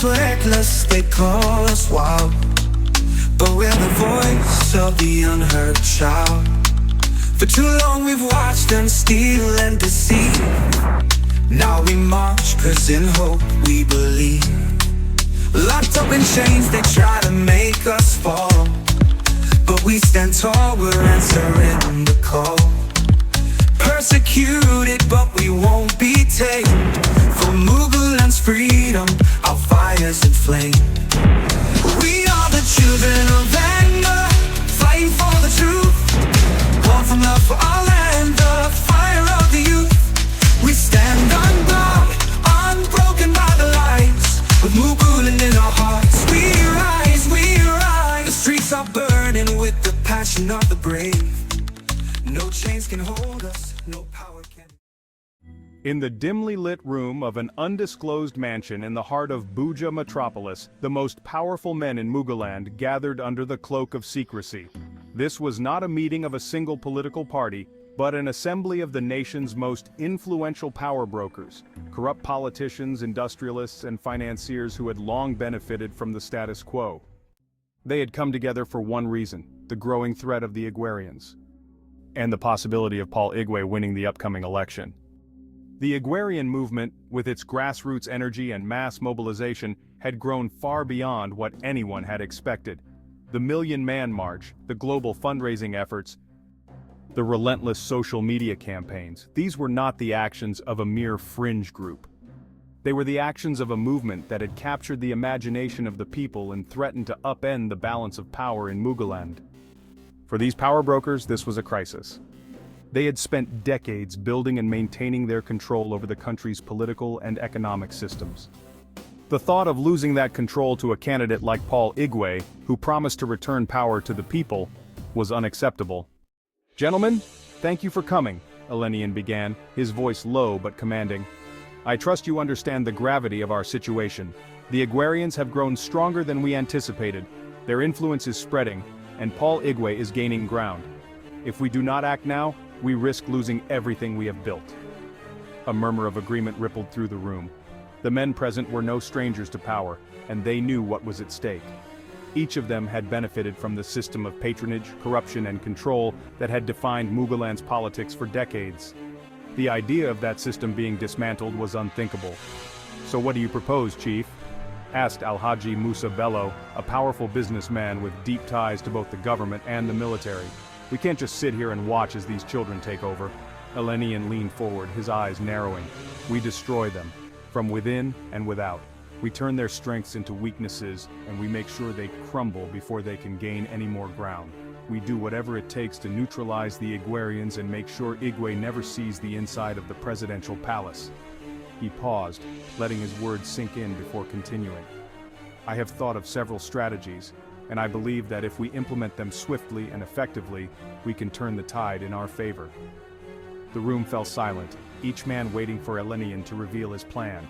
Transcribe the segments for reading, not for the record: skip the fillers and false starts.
us reckless, they call us wild, but we're the voice of the unheard child. For too long we've watched them steal and deceive. Now we march, cause in hope we believe. Locked up in chains, they try to make us fall, but we stand tall, we're answering the call. Persecuted, but we won't be tamed. For Muguland's freedom, our fire's inflamed. We are the children of anger, fighting for the truth. Born from love for our land, the fire of the youth. We stand unbowed, unbroken by the lies. With Muguland in our hearts, we rise, we rise. The streets are burning with the passion of the brave. No chains can hold us, no power can. In the dimly lit room of an undisclosed mansion in the heart of Buja Metropolis, the most powerful men in Muguland gathered under the cloak of secrecy. This was not a meeting of a single political party, but an assembly of the nation's most influential power brokers, corrupt politicians, industrialists, and financiers who had long benefited from the status quo. They had come together for one reason: the growing threat of the Igwerians, and the possibility of Paul Igwe winning the upcoming election. The Igwerian movement, with its grassroots energy and mass mobilization, had grown far beyond what anyone had expected. The Million Man March, the global fundraising efforts, the relentless social media campaigns, these were not the actions of a mere fringe group. They were the actions of a movement that had captured the imagination of the people and threatened to upend the balance of power in Muguland. For these power brokers, this was a crisis. They had spent decades building and maintaining their control over the country's political and economic systems. The thought of losing that control to a candidate like Paul Igwe, who promised to return power to the people, was unacceptable. "Gentlemen, thank you for coming," Elenian began, his voice low but commanding. "I trust you understand the gravity of our situation. The Igwerians have grown stronger than we anticipated. Their influence is spreading, and Paul Igwe is gaining ground. If we do not act now, we risk losing everything we have built." A murmur of agreement rippled through the room. The men present were no strangers to power, and they knew what was at stake. Each of them had benefited from the system of patronage, corruption, and control that had defined Muguland's politics for decades. The idea of that system being dismantled was unthinkable. "So what do you propose, Chief?" asked Alhaji Musa Bello, a powerful businessman with deep ties to both the government and the military. "We can't just sit here and watch as these children take over." Elenian leaned forward, his eyes narrowing. "We destroy them, from within and without. We turn their strengths into weaknesses, and we make sure they crumble before they can gain any more ground. We do whatever it takes to neutralize the Igwerians and make sure Igwe never sees the inside of the presidential palace." He paused, letting his words sink in before continuing. "I have thought of several strategies, and I believe that if we implement them swiftly and effectively, we can turn the tide in our favor." The room fell silent, each man waiting for Elenian to reveal his plan.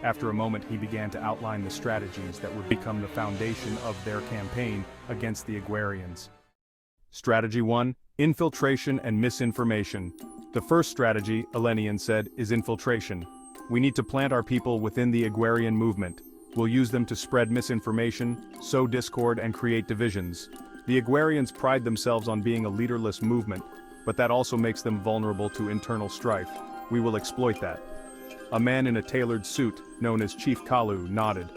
After a moment, he began to outline the strategies that would become the foundation of their campaign against the Igwerians. Strategy 1: Infiltration and misinformation. "The first strategy," Elenian said, "is infiltration. We need to plant our people within the Igwerian movement. We'll use them to spread misinformation, sow discord, and create divisions. The Igwerians pride themselves on being a leaderless movement, but that also makes them vulnerable to internal strife. We will exploit that." A man in a tailored suit, known as Chief Kalu, nodded.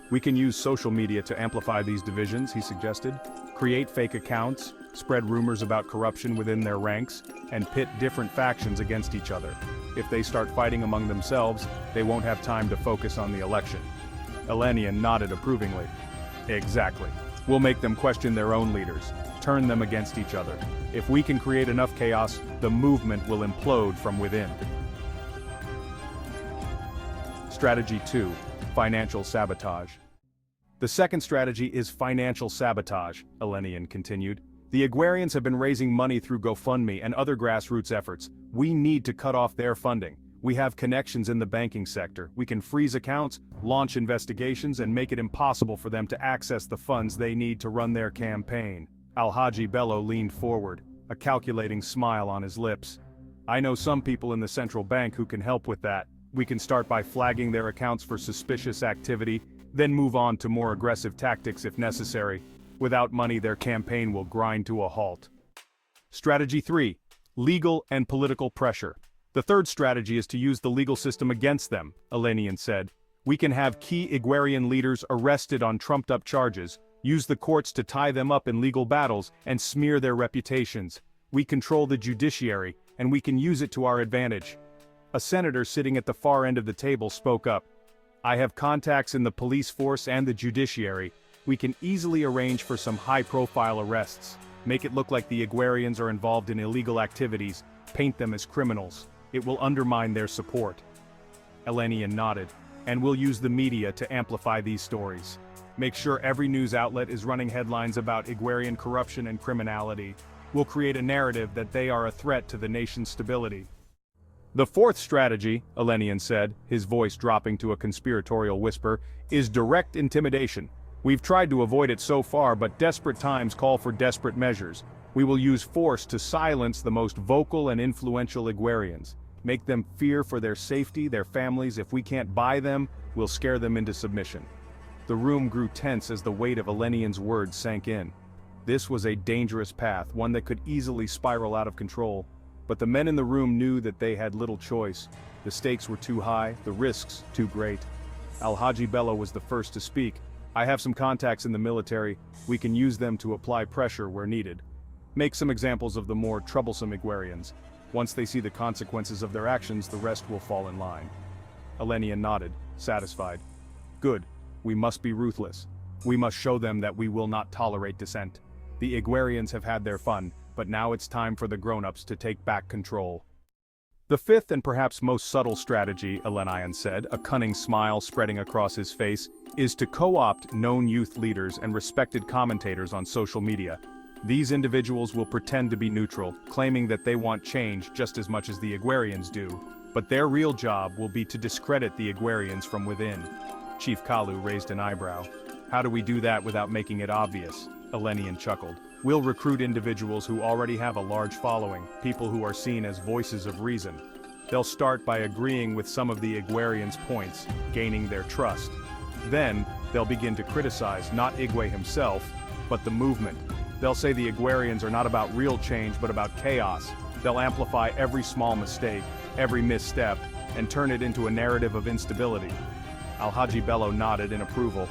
"We can use social media to amplify these divisions," he suggested. "Create fake accounts, spread rumors about corruption within their ranks, and pit different factions against each other. If they start fighting among themselves, they won't have time to focus on the election." Elenian nodded approvingly. "Exactly. We'll make them question their own leaders, turn them against each other. If we can create enough chaos, the movement will implode from within." Strategy 2: Financial Sabotage. "The second strategy is financial sabotage," Elenian continued. "The Igwerians have been raising money through GoFundMe and other grassroots efforts. We need to cut off their funding. We have connections in the banking sector. We can freeze accounts, launch investigations, and make it impossible for them to access the funds they need to run their campaign." Alhaji Bello leaned forward, a calculating smile on his lips. "I know some people in the central bank who can help with that. We can start by flagging their accounts for suspicious activity, then move on to more aggressive tactics if necessary. Without money, their campaign will grind to a halt. Strategy 3. Legal and political pressure. The third strategy is to use the legal system against them, Elenian said. We can have key Igwerian leaders arrested on trumped-up charges, use the courts to tie them up in legal battles, and smear their reputations. We control the judiciary, and we can use it to our advantage. A senator sitting at the far end of the table spoke up. I have contacts in the police force and the judiciary. We can easily arrange for some high-profile arrests. Make it look like the Igwerians are involved in illegal activities, paint them as criminals. It will undermine their support. Elenian nodded. And we'll use the media to amplify these stories. Make sure every news outlet is running headlines about Igwerian corruption and criminality. We'll create a narrative that they are a threat to the nation's stability. The fourth strategy, Elenian said, his voice dropping to a conspiratorial whisper, is direct intimidation. We've tried to avoid it so far, but desperate times call for desperate measures. We will use force to silence the most vocal and influential Igwerians. Make them fear for their safety, their families. If we can't buy them, we'll scare them into submission. The room grew tense as the weight of Elenian's words sank in. This was a dangerous path, one that could easily spiral out of control. But the men in the room knew that they had little choice. The stakes were too high, the risks too great. Alhaji Bello was the first to speak. I have some contacts in the military. We can use them to apply pressure where needed. Make some examples of the more troublesome Igwerians. Once they see the consequences of their actions, the rest will fall in line. Elenian nodded, satisfied. Good. We must be ruthless. We must show them that we will not tolerate dissent. The Igwerians have had their fun, but now it's time for the grown-ups to take back control. The fifth and perhaps most subtle strategy, Elenian said, a cunning smile spreading across his face, is to co-opt known youth leaders and respected commentators on social media. These individuals will pretend to be neutral, claiming that they want change just as much as the Igwerians do. But their real job will be to discredit the Igwerians from within. Chief Kalu raised an eyebrow. How do we do that without making it obvious? Elenian chuckled. We'll recruit individuals who already have a large following, people who are seen as voices of reason. They'll start by agreeing with some of the Igwerians' points, gaining their trust. Then, they'll begin to criticize not Igwe himself, but the movement. They'll say the Igwerians are not about real change but about chaos. They'll amplify every small mistake, every misstep, and turn it into a narrative of instability. Alhaji Bello nodded in approval.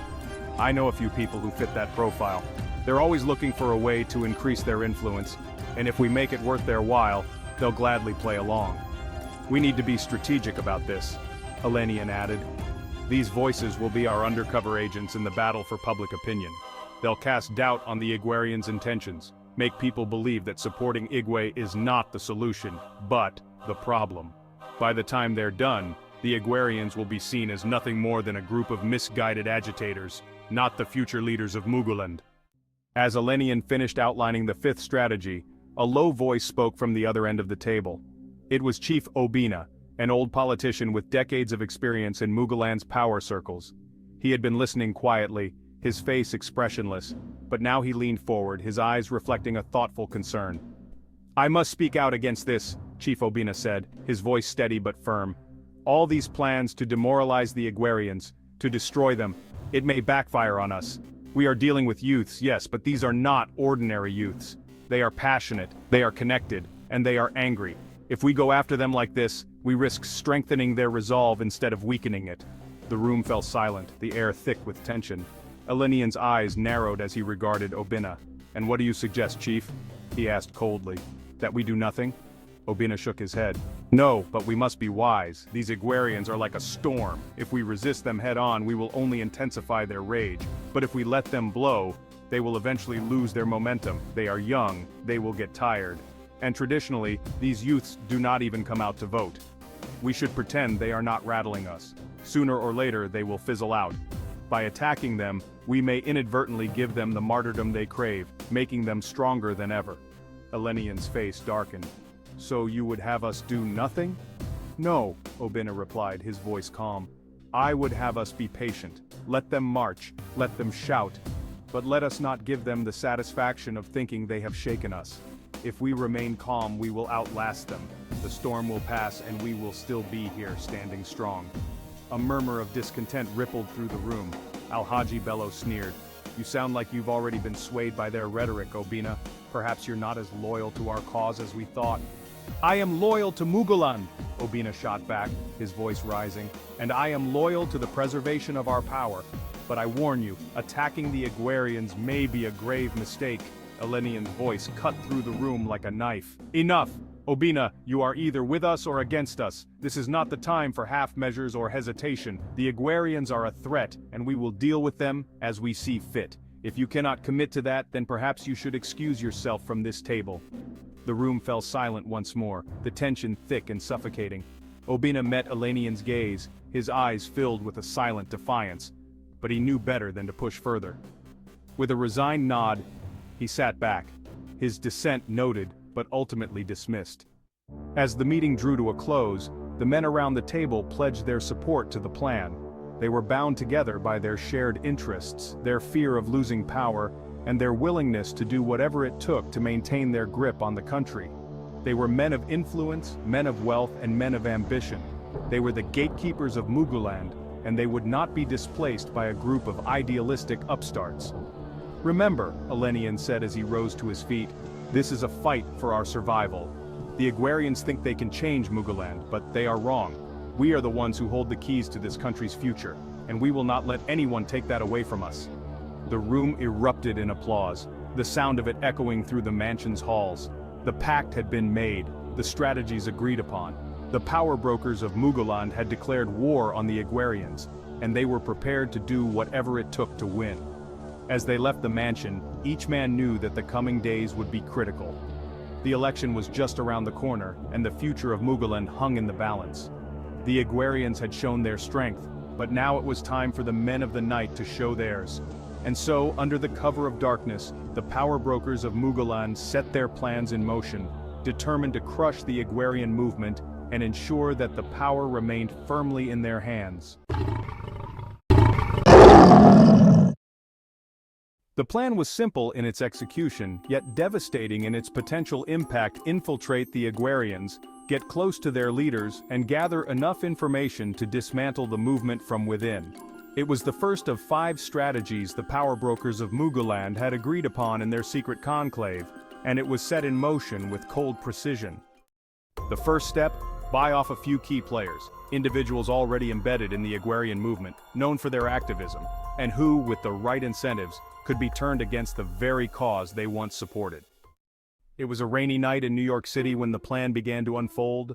I know a few people who fit that profile. They're always looking for a way to increase their influence, and if we make it worth their while, they'll gladly play along. We need to be strategic about this, Elenian added. These voices will be our undercover agents in the battle for public opinion. They'll cast doubt on the Igwerians' intentions, make people believe that supporting Igwe is not the solution, but the problem. By the time they're done, the Igwerians will be seen as nothing more than a group of misguided agitators, not the future leaders of Muguland. As Elenian finished outlining the fifth strategy, a low voice spoke from the other end of the table. It was Chief Obina, an old politician with decades of experience in Muguland's power circles. He had been listening quietly, his face expressionless, but now he leaned forward, his eyes reflecting a thoughtful concern. I must speak out against this, Chief Obina said, his voice steady but firm. All these plans to demoralize the Igwerians, to destroy them, it may backfire on us. We are dealing with youths, yes, but these are not ordinary youths. They are passionate, they are connected, and they are angry. If we go after them like this, we risk strengthening their resolve instead of weakening it. The room fell silent, the air thick with tension. Elenian's eyes narrowed as he regarded Obina. And what do you suggest, Chief? He asked coldly. That we do nothing? Obina shook his head. No, but we must be wise. These Igwerians are like a storm. If we resist them head-on, we will only intensify their rage. But if we let them blow, they will eventually lose their momentum. They are young, they will get tired. And traditionally, these youths do not even come out to vote. We should pretend they are not rattling us. Sooner or later, they will fizzle out. By attacking them, we may inadvertently give them the martyrdom they crave, making them stronger than ever. Elenian's face darkened. So you would have us do nothing? No, Obina replied, his voice calm. I would have us be patient. Let them march, let them shout. But let us not give them the satisfaction of thinking they have shaken us. If we remain calm, we will outlast them. The storm will pass and we will still be here standing strong. A murmur of discontent rippled through the room. Alhaji Bello sneered. You sound like you've already been swayed by their rhetoric, Obina. Perhaps you're not as loyal to our cause as we thought. I am loyal to Muguland, Obina shot back, his voice rising, and I am loyal to the preservation of our power. But I warn you, attacking the Igwerians may be a grave mistake. Elenian's voice cut through the room like a knife. Enough! Obina, you are either with us or against us. This is not the time for half measures or hesitation. The Igwerians are a threat, and we will deal with them as we see fit. If you cannot commit to that, then perhaps you should excuse yourself from this table. The room fell silent once more, the tension thick and suffocating. Obina met Elenian's gaze, his eyes filled with a silent defiance. But he knew better than to push further. With a resigned nod, he sat back, his dissent noted, but ultimately dismissed. As the meeting drew to a close, the men around the table pledged their support to the plan. They were bound together by their shared interests, their fear of losing power, and their willingness to do whatever it took to maintain their grip on the country. They were men of influence, men of wealth, and men of ambition. They were the gatekeepers of Muguland, and they would not be displaced by a group of idealistic upstarts. Remember, Elenian said as he rose to his feet, this is a fight for our survival. The Igwerians think they can change Muguland, but they are wrong. We are the ones who hold the keys to this country's future, and we will not let anyone take that away from us. The room erupted in applause, the sound of it echoing through the mansion's halls. The pact had been made, the strategies agreed upon. The power brokers of Muguland had declared war on the Igwerians, and they were prepared to do whatever it took to win. As they left the mansion, each man knew that the coming days would be critical. The election was just around the corner, and the future of Muguland hung in the balance. The Igwerians had shown their strength, but now it was time for the men of the night to show theirs. And so, under the cover of darkness, the power brokers of Muguland set their plans in motion, determined to crush the Igwerian movement and ensure that the power remained firmly in their hands. The plan was simple in its execution, yet devastating in its potential impact. Infiltrate the Igwerians, get close to their leaders, and gather enough information to dismantle the movement from within. It was the first of 5 strategies the power brokers of Muguland had agreed upon in their secret conclave, and it was set in motion with cold precision. The first step, buy off a few key players, individuals already embedded in the Igwerian movement, known for their activism, and who, with the right incentives, could be turned against the very cause they once supported. It was a rainy night in New York City when the plan began to unfold.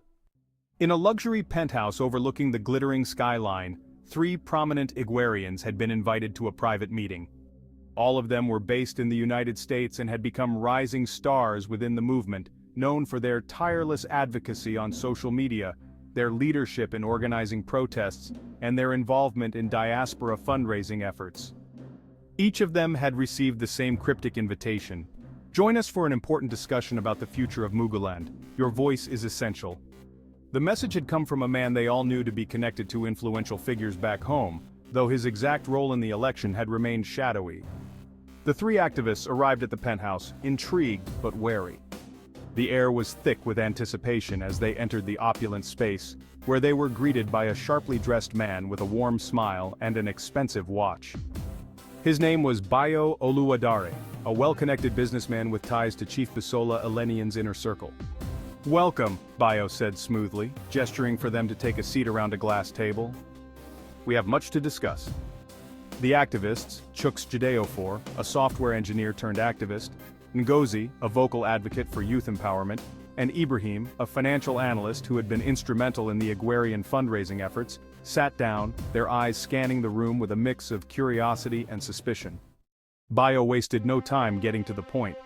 In a luxury penthouse overlooking the glittering skyline, 3 prominent Igwerians had been invited to a private meeting. All of them were based in the United States and had become rising stars within the movement, known for their tireless advocacy on social media, their leadership in organizing protests, and their involvement in diaspora fundraising efforts. Each of them had received the same cryptic invitation. Join us for an important discussion about the future of Muguland. Your voice is essential. The message had come from a man they all knew to be connected to influential figures back home, though his exact role in the election had remained shadowy. The 3 activists arrived at the penthouse, intrigued but wary. The air was thick with anticipation as they entered the opulent space, where they were greeted by a sharply dressed man with a warm smile and an expensive watch. His name was Bayo Oluwadare, a well-connected businessman with ties to Chief Bisola Elenian's inner circle. Welcome, Bayo said smoothly, gesturing for them to take a seat around a glass table. We have much to discuss. The activists, Chuks Jadeofor, a software engineer turned activist, Ngozi, a vocal advocate for youth empowerment, and Ibrahim, a financial analyst who had been instrumental in the Igwerian fundraising efforts, sat down, their eyes scanning the room with a mix of curiosity and suspicion. Bayo wasted no time getting to the point.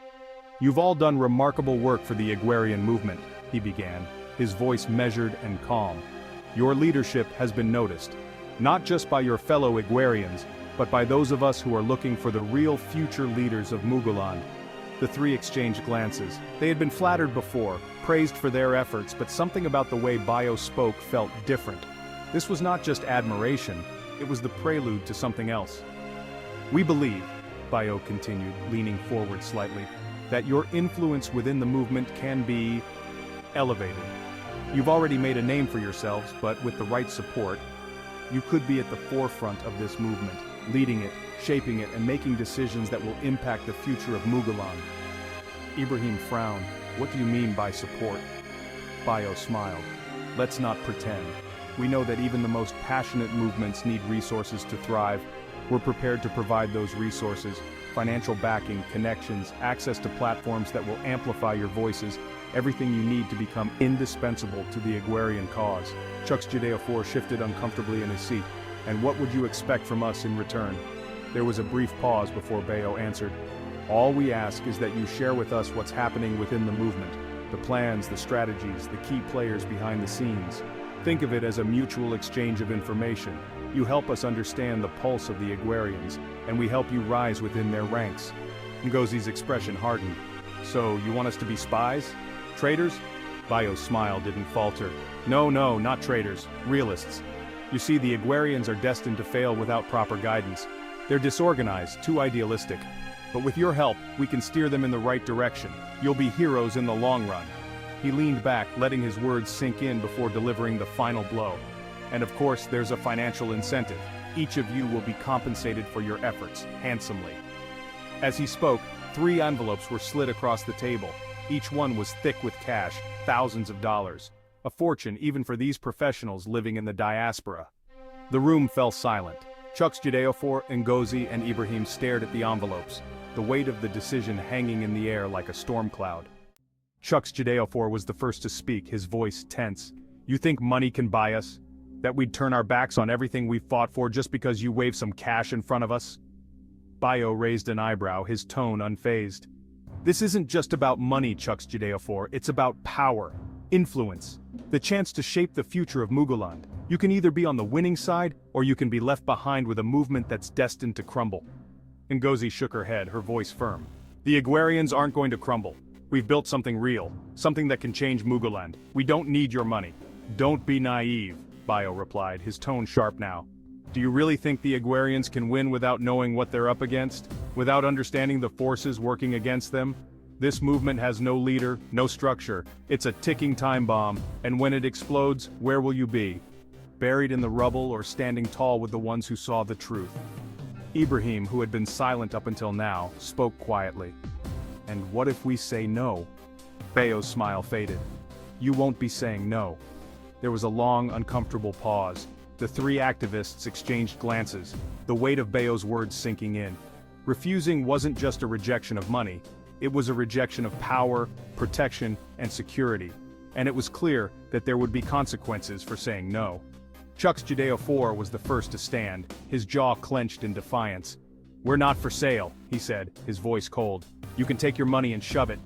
You've all done remarkable work for the Igwerian movement, he began, his voice measured and calm. Your leadership has been noticed, not just by your fellow Igwerians, but by those of us who are looking for the real future leaders of Muguland. The 3 exchanged glances. They had been flattered before, praised for their efforts, but something about the way Bayo spoke felt different. This was not just admiration, it was the prelude to something else. We believe, Bayo continued, leaning forward slightly, that your influence within the movement can be elevated. You've already made a name for yourselves, but with the right support, you could be at the forefront of this movement. leading it, shaping it, and making decisions that will impact the future of Muguland. Ibrahim frowned. What do you mean by support? Bayo smiled. Let's not pretend. We know that even the most passionate movements need resources to thrive. We're prepared to provide those resources: financial backing, connections, access to platforms that will amplify your voices, everything you need to become indispensable to the Igwerian cause. Chuck's Judeo shifted uncomfortably in his seat. And what would you expect from us in return? There was a brief pause before Bayo answered. All we ask is that you share with us what's happening within the movement, the plans, the strategies, the key players behind the scenes. Think of it as a mutual exchange of information. You help us understand the pulse of the Igwerians, and we help you rise within their ranks. Ngozi's expression hardened. So, you want us to be spies? Traitors? Bayo's smile didn't falter. No, not traitors. Realists. You see, the Igwerians are destined to fail without proper guidance. They're disorganized, too idealistic. But with your help, we can steer them in the right direction. You'll be heroes in the long run. He leaned back, letting his words sink in before delivering the final blow. And of course, there's a financial incentive. Each of you will be compensated for your efforts, handsomely. As he spoke, 3 envelopes were slid across the table. Each one was thick with cash, thousands of dollars. A fortune even for these professionals living in the diaspora. The room fell silent. Chuck's Judeo, Ngozi, and Ibrahim stared at the envelopes, the weight of the decision hanging in the air like a storm cloud. Chuck's Judeo was the first to speak, his voice tense. You think money can buy us? That we'd turn our backs on everything we've fought for just because you wave some cash in front of us? Bayo raised an eyebrow, his tone unfazed. This isn't just about money, Chuck's Judeo, it's about power, influence, the chance to shape the future of Muguland. You can either be on the winning side, or you can be left behind with a movement that's destined to crumble. Ngozi shook her head, her voice firm. The Igwerians aren't going to crumble. We've built something real, something that can change Muguland. We don't need your money. Don't be naive, Bayo replied, his tone sharp now. Do you really think the Igwerians can win without knowing what they're up against? Without understanding the forces working against them? This movement has no leader, no structure. It's a ticking time bomb, and when it explodes, where will you be? Buried in the rubble or standing tall with the ones who saw the truth? Ibrahim, who had been silent up until now, spoke quietly. And what if we say no? Bayo's smile faded. You won't be saying no. There was a long, uncomfortable pause. The 3 activists exchanged glances, the weight of Bayo's words sinking in. Refusing wasn't just a rejection of money, it was a rejection of power, protection, and security. And it was clear that there would be consequences for saying no. Chuck's Judeo was the first to stand, his jaw clenched in defiance. We're not for sale, he said, his voice cold. You can take your money and shove it.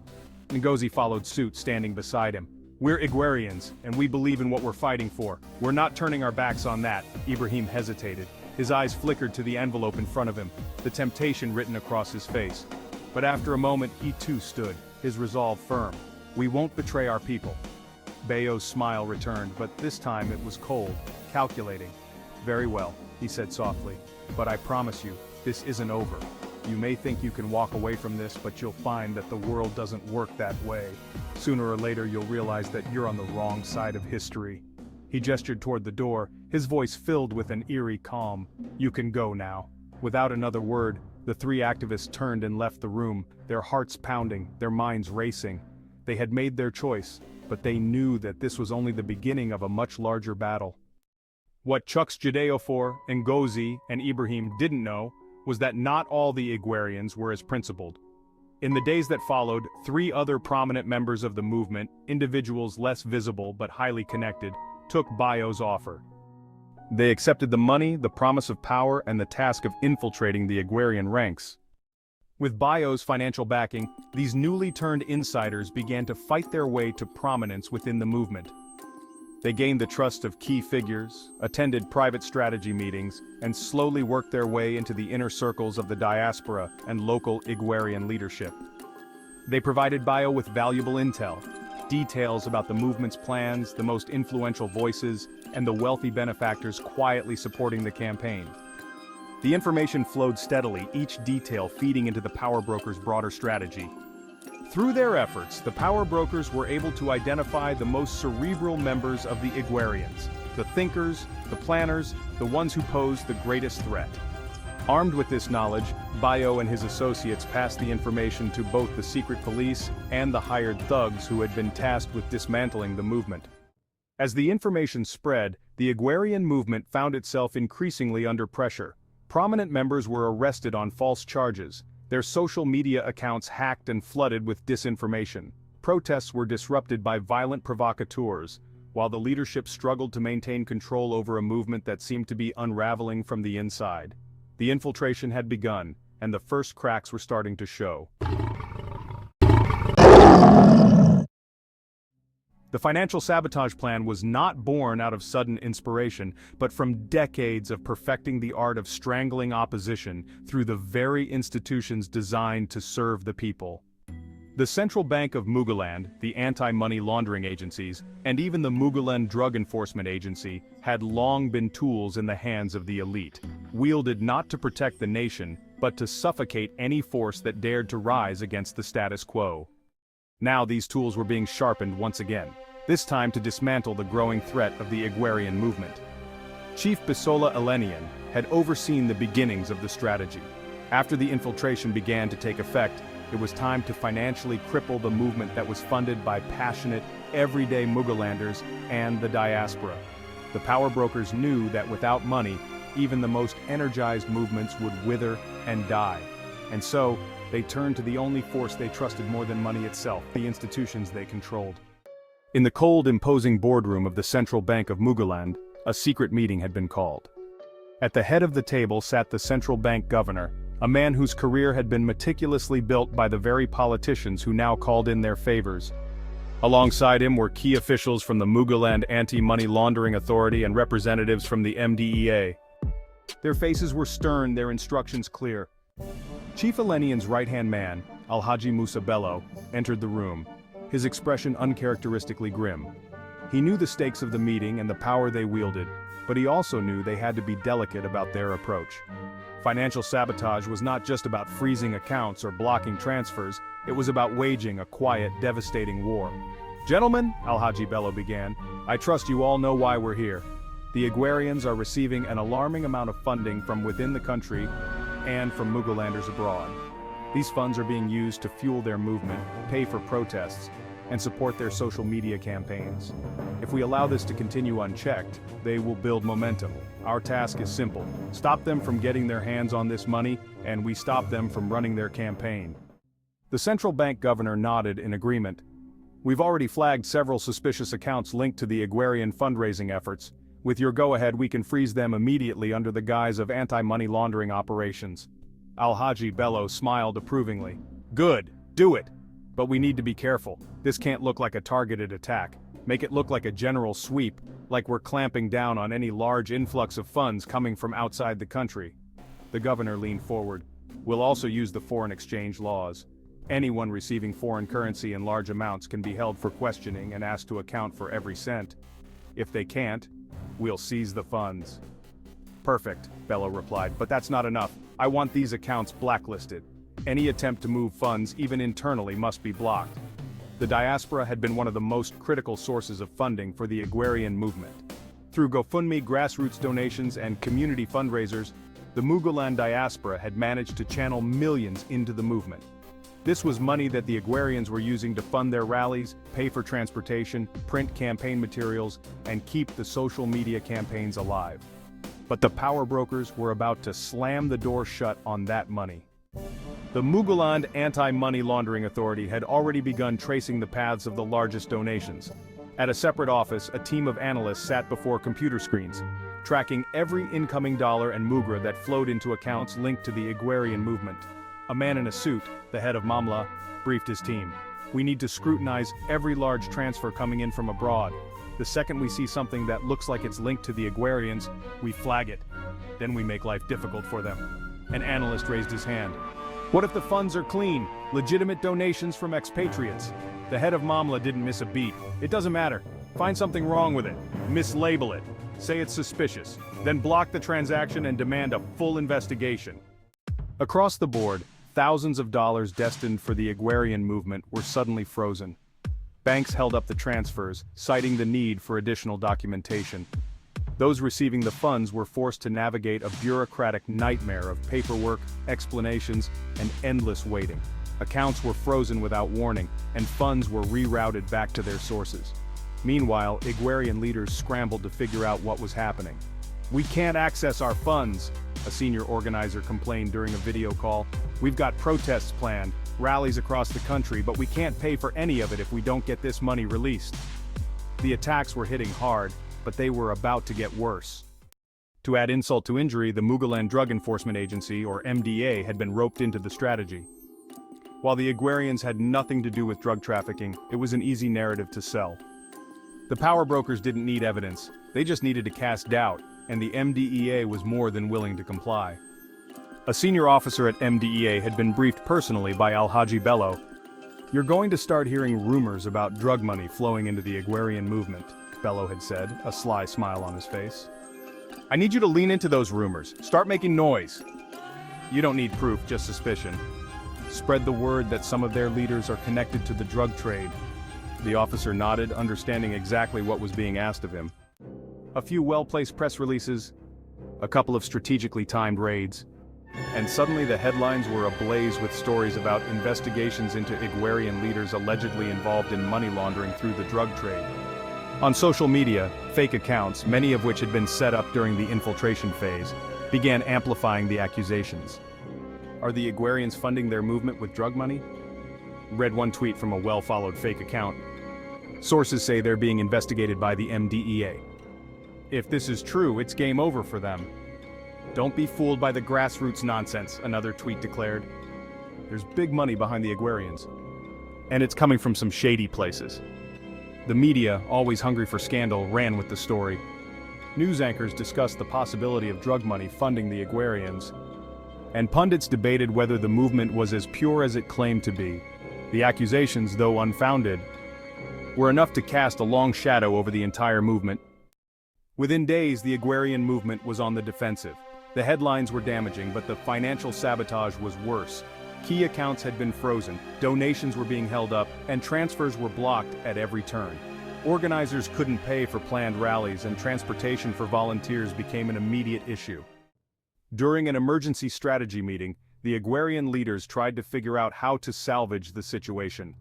Ngozi followed suit, standing beside him. We're Igwerians, and we believe in what we're fighting for. We're not turning our backs on that. Ibrahim hesitated. His eyes flickered to the envelope in front of him, the temptation written across his face. But after a moment, he too stood, his resolve firm. We won't betray our people. Bayo's smile returned, but this time it was cold, calculating. Very well, he said softly. But I promise you, this isn't over. You may think you can walk away from this, but you'll find that the world doesn't work that way. Sooner or later you'll realize that you're on the wrong side of history. He gestured toward the door, his voice filled with an eerie calm. You can go now. Without another word, the 3 activists turned and left the room, their hearts pounding, their minds racing. They had made their choice, but they knew that this was only the beginning of a much larger battle. What Chuck's Judeo, Ngozi, and Ibrahim didn't know was that not all the Igwerians were as principled. In the days that followed, 3 other prominent members of the movement, individuals less visible but highly connected, took Bayo's offer. They accepted the money, the promise of power, and the task of infiltrating the Igwerian ranks. With Bayo's financial backing, these newly turned insiders began to fight their way to prominence within the movement. They gained the trust of key figures, attended private strategy meetings, and slowly worked their way into the inner circles of the diaspora and local Igwerian leadership. They provided Bayo with valuable intel, details about the movement's plans, the most influential voices, and the wealthy benefactors quietly supporting the campaign. The information flowed steadily, each detail feeding into the power brokers' broader strategy. Through their efforts, the power brokers were able to identify the most cerebral members of the Igwerians, the thinkers, the planners, the ones who posed the greatest threat. Armed with this knowledge, Bayo and his associates passed the information to both the secret police and the hired thugs who had been tasked with dismantling the movement. As the information spread, the Igwerian movement found itself increasingly under pressure. Prominent members were arrested on false charges, their social media accounts hacked and flooded with disinformation. Protests were disrupted by violent provocateurs, while the leadership struggled to maintain control over a movement that seemed to be unraveling from the inside. The infiltration had begun, and the first cracks were starting to show. The Financial Sabotage plan was not born out of sudden inspiration, but from decades of perfecting the art of strangling opposition through the very institutions designed to serve the people. The Central Bank of Muguland, the anti-money laundering agencies, and even the Muguland Drug Enforcement Agency had long been tools in the hands of the elite, wielded not to protect the nation, but to suffocate any force that dared to rise against the status quo. Now these tools were being sharpened once again, this time to dismantle the growing threat of the Igwerian movement. Chief Bisola Elenian had overseen the beginnings of the strategy. After the infiltration began to take effect, it was time to financially cripple the movement that was funded by passionate, everyday Mugulanders and the diaspora. The power brokers knew that without money, even the most energized movements would wither and die. And so, they turned to the only force they trusted more than money itself, the institutions they controlled. In the cold, imposing boardroom of the Central Bank of Muguland, a secret meeting had been called. At the head of the table sat the central bank governor, a man whose career had been meticulously built by the very politicians who now called in their favors. Alongside him were key officials from the Muguland Anti-Money Laundering Authority and representatives from the MDEA. Their faces were stern, their instructions clear. Chief Elenian's right-hand man, Alhaji Musa Bello, entered the room, his expression uncharacteristically grim. He knew the stakes of the meeting and the power they wielded, but he also knew they had to be delicate about their approach. Financial sabotage was not just about freezing accounts or blocking transfers, it was about waging a quiet, devastating war. "Gentlemen," Alhaji Bello began, "I trust you all know why we're here. The Igwerians are receiving an alarming amount of funding from within the country and from Mugulanders abroad. These funds are being used to fuel their movement, pay for protests, and support their social media campaigns. If we allow this to continue unchecked, they will build momentum. Our task is simple: stop them from getting their hands on this money, and we stop them from running their campaign." The central bank governor nodded in agreement. "We've already flagged several suspicious accounts linked to the Igwerian fundraising efforts. With your go-ahead, we can freeze them immediately under the guise of anti-money laundering operations." Alhaji Bello smiled approvingly. "Good, do it. But we need to be careful. This can't look like a targeted attack. Make it look like a general sweep, like we're clamping down on any large influx of funds coming from outside the country." The governor leaned forward. "We'll also use the foreign exchange laws. Anyone receiving foreign currency in large amounts can be held for questioning and asked to account for every cent. If they can't, we'll seize the funds." "Perfect," Bello replied, "but that's not enough. I want these accounts blacklisted. Any attempt to move funds, even internally, must be blocked." The diaspora had been one of the most critical sources of funding for the Igwerian movement. Through GoFundMe, grassroots donations, and community fundraisers, the Muguland diaspora had managed to channel millions into the movement. This was money that the Igwerians were using to fund their rallies, pay for transportation, print campaign materials, and keep the social media campaigns alive. But the power brokers were about to slam the door shut on that money. The Muguland Anti-Money Laundering Authority had already begun tracing the paths of the largest donations. At a separate office, a team of analysts sat before computer screens, tracking every incoming dollar and mugra that flowed into accounts linked to the Igwerian movement. A man in a suit, the head of Mamla, briefed his team. "We need to scrutinize every large transfer coming in from abroad. The second we see something that looks like it's linked to the Igwerians, we flag it. Then we make life difficult for them." An analyst raised his hand. "What if the funds are clean, legitimate donations from expatriates?" The head of Mamla didn't miss a beat. "It doesn't matter. Find something wrong with it. Mislabel it. Say it's suspicious. Then block the transaction and demand a full investigation." Across the board, thousands of dollars destined for the Igwerian movement were suddenly frozen. Banks held up the transfers, citing the need for additional documentation. Those receiving the funds were forced to navigate a bureaucratic nightmare of paperwork, explanations, and endless waiting. Accounts were frozen without warning, and funds were rerouted back to their sources. Meanwhile, Igwerian leaders scrambled to figure out what was happening. "We can't access our funds," a senior organizer complained during a video call. "We've got protests planned, rallies across the country, but we can't pay for any of it if we don't get this money released." The attacks were hitting hard, but they were about to get worse. To add insult to injury, the Muguland Drug Enforcement Agency, or MDA, had been roped into the strategy. While the Igwerians had nothing to do with drug trafficking, it was an easy narrative to sell. The power brokers didn't need evidence, they just needed to cast doubt, and the MDEA was more than willing to comply. A senior officer at MDEA had been briefed personally by Alhaji Bello. "You're going to start hearing rumors about drug money flowing into the Igwerian movement," Bello had said, a sly smile on his face. "I need you to lean into those rumors, start making noise. You don't need proof, just suspicion. Spread the word that some of their leaders are connected to the drug trade." The officer nodded, understanding exactly what was being asked of him. A few well-placed press releases, a couple of strategically timed raids, and suddenly the headlines were ablaze with stories about investigations into Igwerian leaders allegedly involved in money laundering through the drug trade. On social media, fake accounts, many of which had been set up during the infiltration phase, began amplifying the accusations. "Are the Igwerians funding their movement with drug money?" Read one tweet from a well-followed fake account. "Sources say they're being investigated by the MDEA. If this is true, it's game over for them." "Don't be fooled by the grassroots nonsense," another tweet declared. "There's big money behind the Igwerians. And it's coming from some shady places." The media, always hungry for scandal, ran with the story. News anchors discussed the possibility of drug money funding the Igwerians, and pundits debated whether the movement was as pure as it claimed to be. The accusations, though unfounded, were enough to cast a long shadow over the entire movement. Within days, the Igwerian movement was on the defensive. The headlines were damaging, but the financial sabotage was worse. Key accounts had been frozen, donations were being held up, and transfers were blocked at every turn. Organizers couldn't pay for planned rallies, and transportation for volunteers became an immediate issue. During an emergency strategy meeting, the Igwerian leaders tried to figure out how to salvage the situation.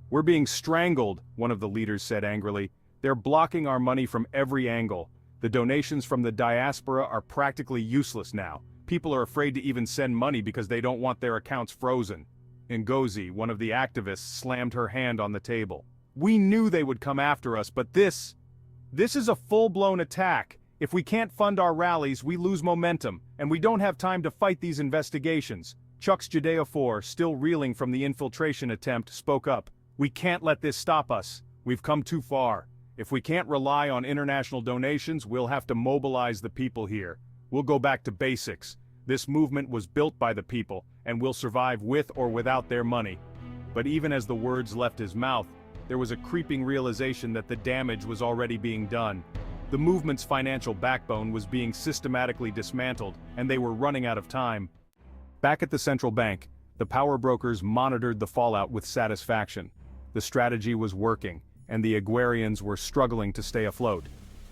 "We're being strangled," one of the leaders said angrily. "They're blocking our money from every angle. The donations from the diaspora are practically useless now. People are afraid to even send money because they don't want their accounts frozen." Ngozi, one of the activists, slammed her hand on the table. "We knew they would come after us, but this is a full-blown attack. If we can't fund our rallies, we lose momentum, and we don't have time to fight these investigations." Chuck's Judeo, still reeling from the infiltration attempt, spoke up. "We can't let this stop us. We've come too far. If we can't rely on international donations, we'll have to mobilize the people here. We'll go back to basics. This movement was built by the people, and will survive with or without their money." But even as the words left his mouth, there was a creeping realization that the damage was already being done. The movement's financial backbone was being systematically dismantled, and they were running out of time. Back at the central bank, the power brokers monitored the fallout with satisfaction. The strategy was working, and the Igwerians were struggling to stay afloat.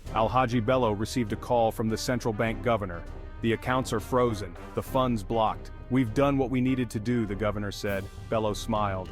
Alhaji Bello received a call from the central bank governor. "The accounts are frozen, the funds blocked. We've done what we needed to do," the governor said. Bello smiled.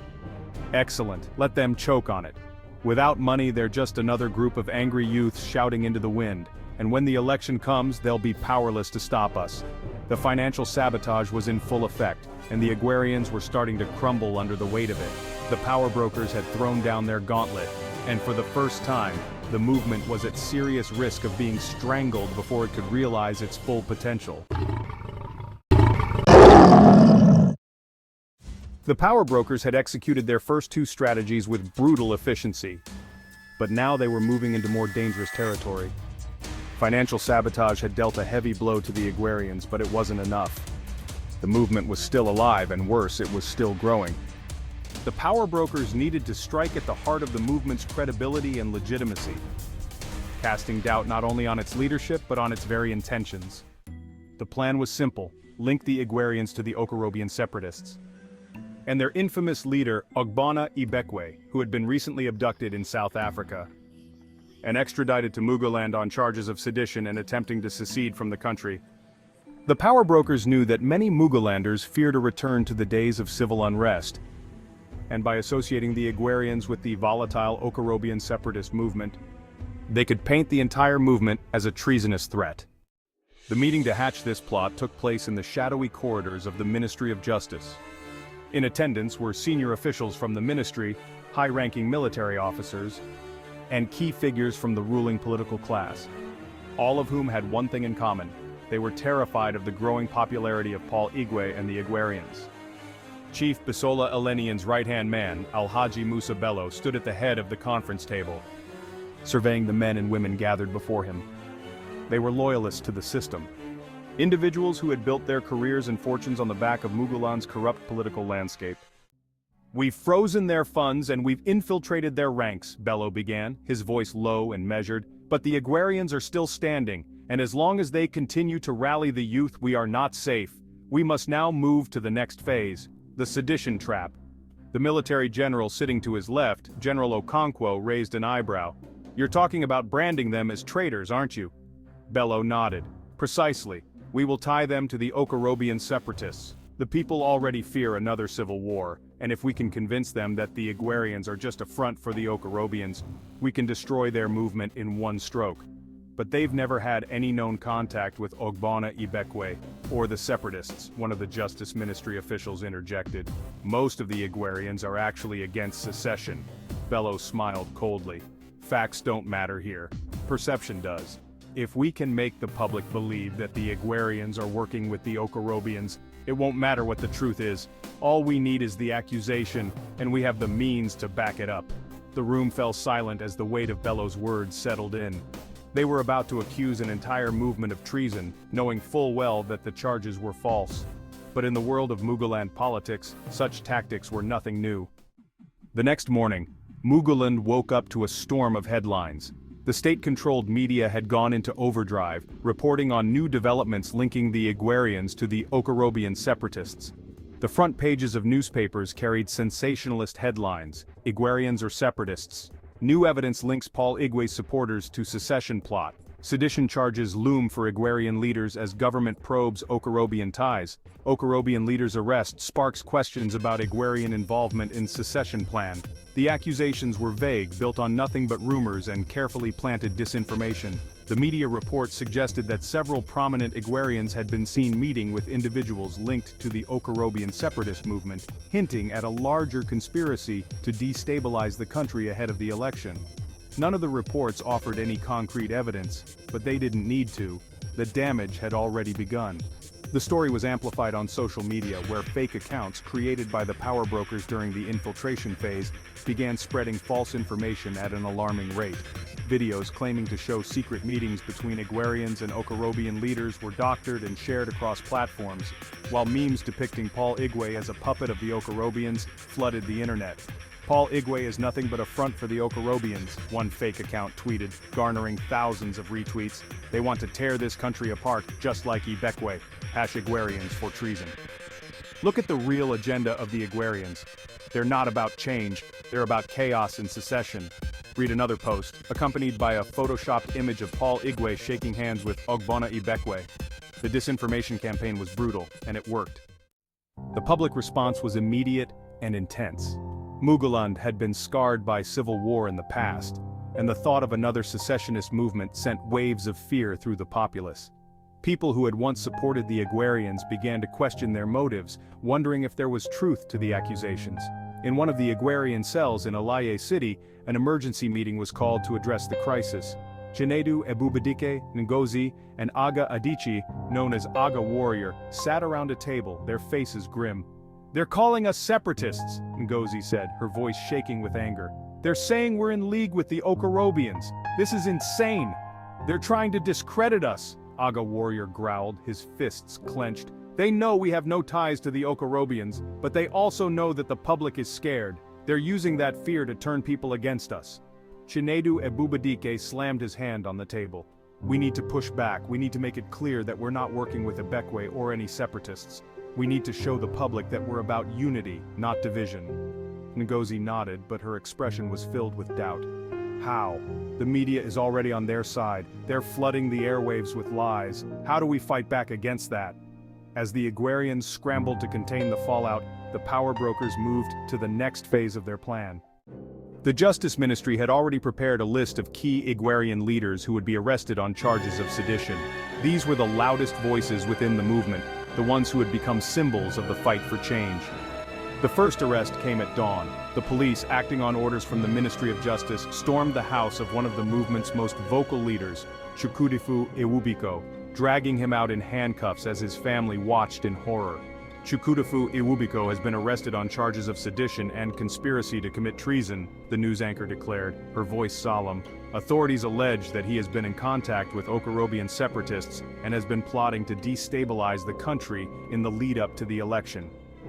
"Excellent, let them choke on it. Without money, they're just another group of angry youths shouting into the wind, and when the election comes, they'll be powerless to stop us." The financial sabotage was in full effect, and the Igwerians were starting to crumble under the weight of it. The power brokers had thrown down their gauntlet, and for the first time, the movement was at serious risk of being strangled before it could realize its full potential. The power brokers had executed their first two strategies with brutal efficiency, but now they were moving into more dangerous territory. Financial sabotage had dealt a heavy blow to the Igwerians, but it wasn't enough. The movement was still alive, and worse, it was still growing. The power brokers needed to strike at the heart of the movement's credibility and legitimacy, casting doubt not only on its leadership but on its very intentions. The plan was simple: link the Igwerians to the Okorobian separatists and their infamous leader Ogbonna Ibekwe, who had been recently abducted in South Africa. and extradited to Muguland on charges of sedition and attempting to secede from the country. The power brokers knew that many Mugulanders feared a return to the days of civil unrest, and by associating the Igwerians with the volatile Okorobian separatist movement, they could paint the entire movement as a treasonous threat. The meeting to hatch this plot took place in the shadowy corridors of the Ministry of Justice. In attendance were senior officials from the ministry, high-ranking military officers, and key figures from the ruling political class, all of whom had one thing in common: they were terrified of the growing popularity of Paul Igwe and the Igwerians. Chief Bisola Elenian's right-hand man, Alhaji Musa Bello, stood at the head of the conference table, surveying the men and women gathered before him. They were loyalists to the system, individuals who had built their careers and fortunes on the back of Muguland's corrupt political landscape. "We've frozen their funds and we've infiltrated their ranks," Bello began, his voice low and measured, "but the Igwerians are still standing, and as long as they continue to rally the youth, we are not safe. We must now move to the next phase, the Sedition Trap." The military general sitting to his left, General Okonkwo, raised an eyebrow. "You're talking about branding them as traitors, aren't you?" Bello nodded. "Precisely. We will tie them to the Okorobian separatists. The people already fear another civil war, and if we can convince them that the Igwerians are just a front for the Okorobians, we can destroy their movement in one stroke. But they've never had any known contact with Ogbonna Ibekwe, or the separatists," one of the Justice Ministry officials interjected. "Most of the Igwerians are actually against secession." Bello smiled coldly. "Facts don't matter here. Perception does. If we can make the public believe that the Igwerians are working with the Okorobians, it won't matter what the truth is. All we need is the accusation, and we have the means to back it up." The room fell silent as the weight of Bello's words settled in. They were about to accuse an entire movement of treason, knowing full well that the charges were false. But in the world of Muguland politics, such tactics were nothing new. The next morning, Muguland woke up to a storm of headlines. The state-controlled media had gone into overdrive, reporting on new developments linking the Igwerians to the Okorobian separatists. The front pages of newspapers carried sensationalist headlines: "Igwerians are separatists." "New evidence links Paul Igwe's supporters to secession plot." "Sedition charges loom for Igwerian leaders as government probes Okorobian ties." "Okorobian leaders' arrest sparks questions about Igwerian involvement in secession plan." The accusations were vague, built on nothing but rumors and carefully planted disinformation. The media reports suggested that several prominent Igwerians had been seen meeting with individuals linked to the Okorobian separatist movement, hinting at a larger conspiracy to destabilize the country ahead of the election. None of the reports offered any concrete evidence, but they didn't need to. The damage had already begun. The story was amplified on social media, where fake accounts created by the power brokers during the infiltration phase began spreading false information at an alarming rate. Videos claiming to show secret meetings between Igwerians and Okorobian leaders were doctored and shared across platforms, while memes depicting Paul Igwe as a puppet of the Okorobians flooded the internet. "Paul Igwe is nothing but a front for the Okorobians," one fake account tweeted, garnering thousands of retweets. "They want to tear this country apart, just like Ibekwe. #Igwerians for treason." Look at the real agenda of the Igwerians. They're not about change, they're about chaos and secession. Read another post, accompanied by a photoshopped image of Paul Igwe shaking hands with Ogbonna Ibekwe. The disinformation campaign was brutal, and it worked. The public response was immediate and intense. Muguland had been scarred by civil war in the past, and the thought of another secessionist movement sent waves of fear through the populace. People who had once supported the Igwerians began to question their motives, wondering if there was truth to the accusations. In one of the Igwerian cells in Alaye City, an emergency meeting was called to address the crisis. Chinedu Ebubedike Ngozi and Aga Adichie, known as Aga Warrior, sat around a table, their faces grim. "They're calling us separatists," Ngozi said, her voice shaking with anger. "They're saying we're in league with the Okorobians. This is insane. They're trying to discredit us," Aga Warrior growled, his fists clenched. "They know we have no ties to the Okorobians, but they also know that the public is scared. They're using that fear to turn people against us." Chinedu Ebubedike slammed his hand on the table. "We need to push back. We need to make it clear that we're not working with Ibekwe or any separatists. We need to show the public that we're about unity, not division." Ngozi nodded, but her expression was filled with doubt. How? The media is already on their side. They're flooding the airwaves with lies. How do we fight back against that? As the Igwerians scrambled to contain the fallout, the power brokers moved to the next phase of their plan. The Justice Ministry had already prepared a list of key Igwerian leaders who would be arrested on charges of sedition. These were the loudest voices within the movement, the ones who had become symbols of the fight for change. The first arrest came at dawn. The police, acting on orders from the Ministry of Justice, stormed the house of one of the movement's most vocal leaders, Chukwudifu Iwubiko, dragging him out in handcuffs as his family watched in horror. Chukwudifu Iwubiko has been arrested on charges of sedition and conspiracy to commit treason, the news anchor declared, her voice solemn. Authorities allege that he has been in contact with Okorobian separatists and has been plotting to destabilize the country in the lead-up to the election.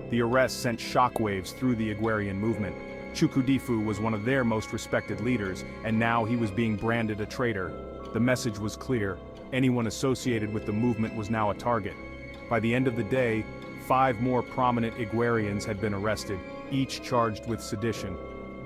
The arrest sent shockwaves through the Igwerian movement. Chukwudifu was one of their most respected leaders, and now he was being branded a traitor. The message was clear. Anyone associated with the movement was now a target. By the end of the day, 5 more prominent Igwerians had been arrested, each charged with sedition.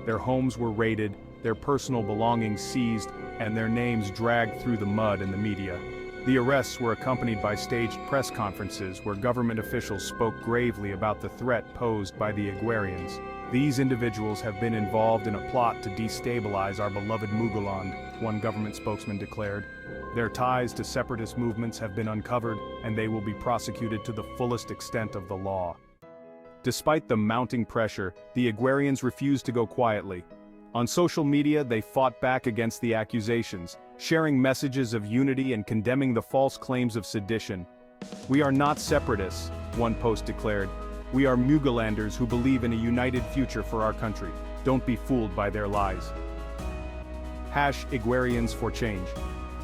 Their homes were raided, their personal belongings seized, and their names dragged through the mud in the media. The arrests were accompanied by staged press conferences where government officials spoke gravely about the threat posed by the Igwerians. These individuals have been involved in a plot to destabilize our beloved Muguland, one government spokesman declared. Their ties to separatist movements have been uncovered, and they will be prosecuted to the fullest extent of the law. Despite the mounting pressure, the Igwerians refused to go quietly. On social media, they fought back against the accusations, sharing messages of unity and condemning the false claims of sedition. "We are not separatists," one post declared. "We are Mugulanders who believe in a united future for our country. Don't be fooled by their lies." #Igwerians for Change.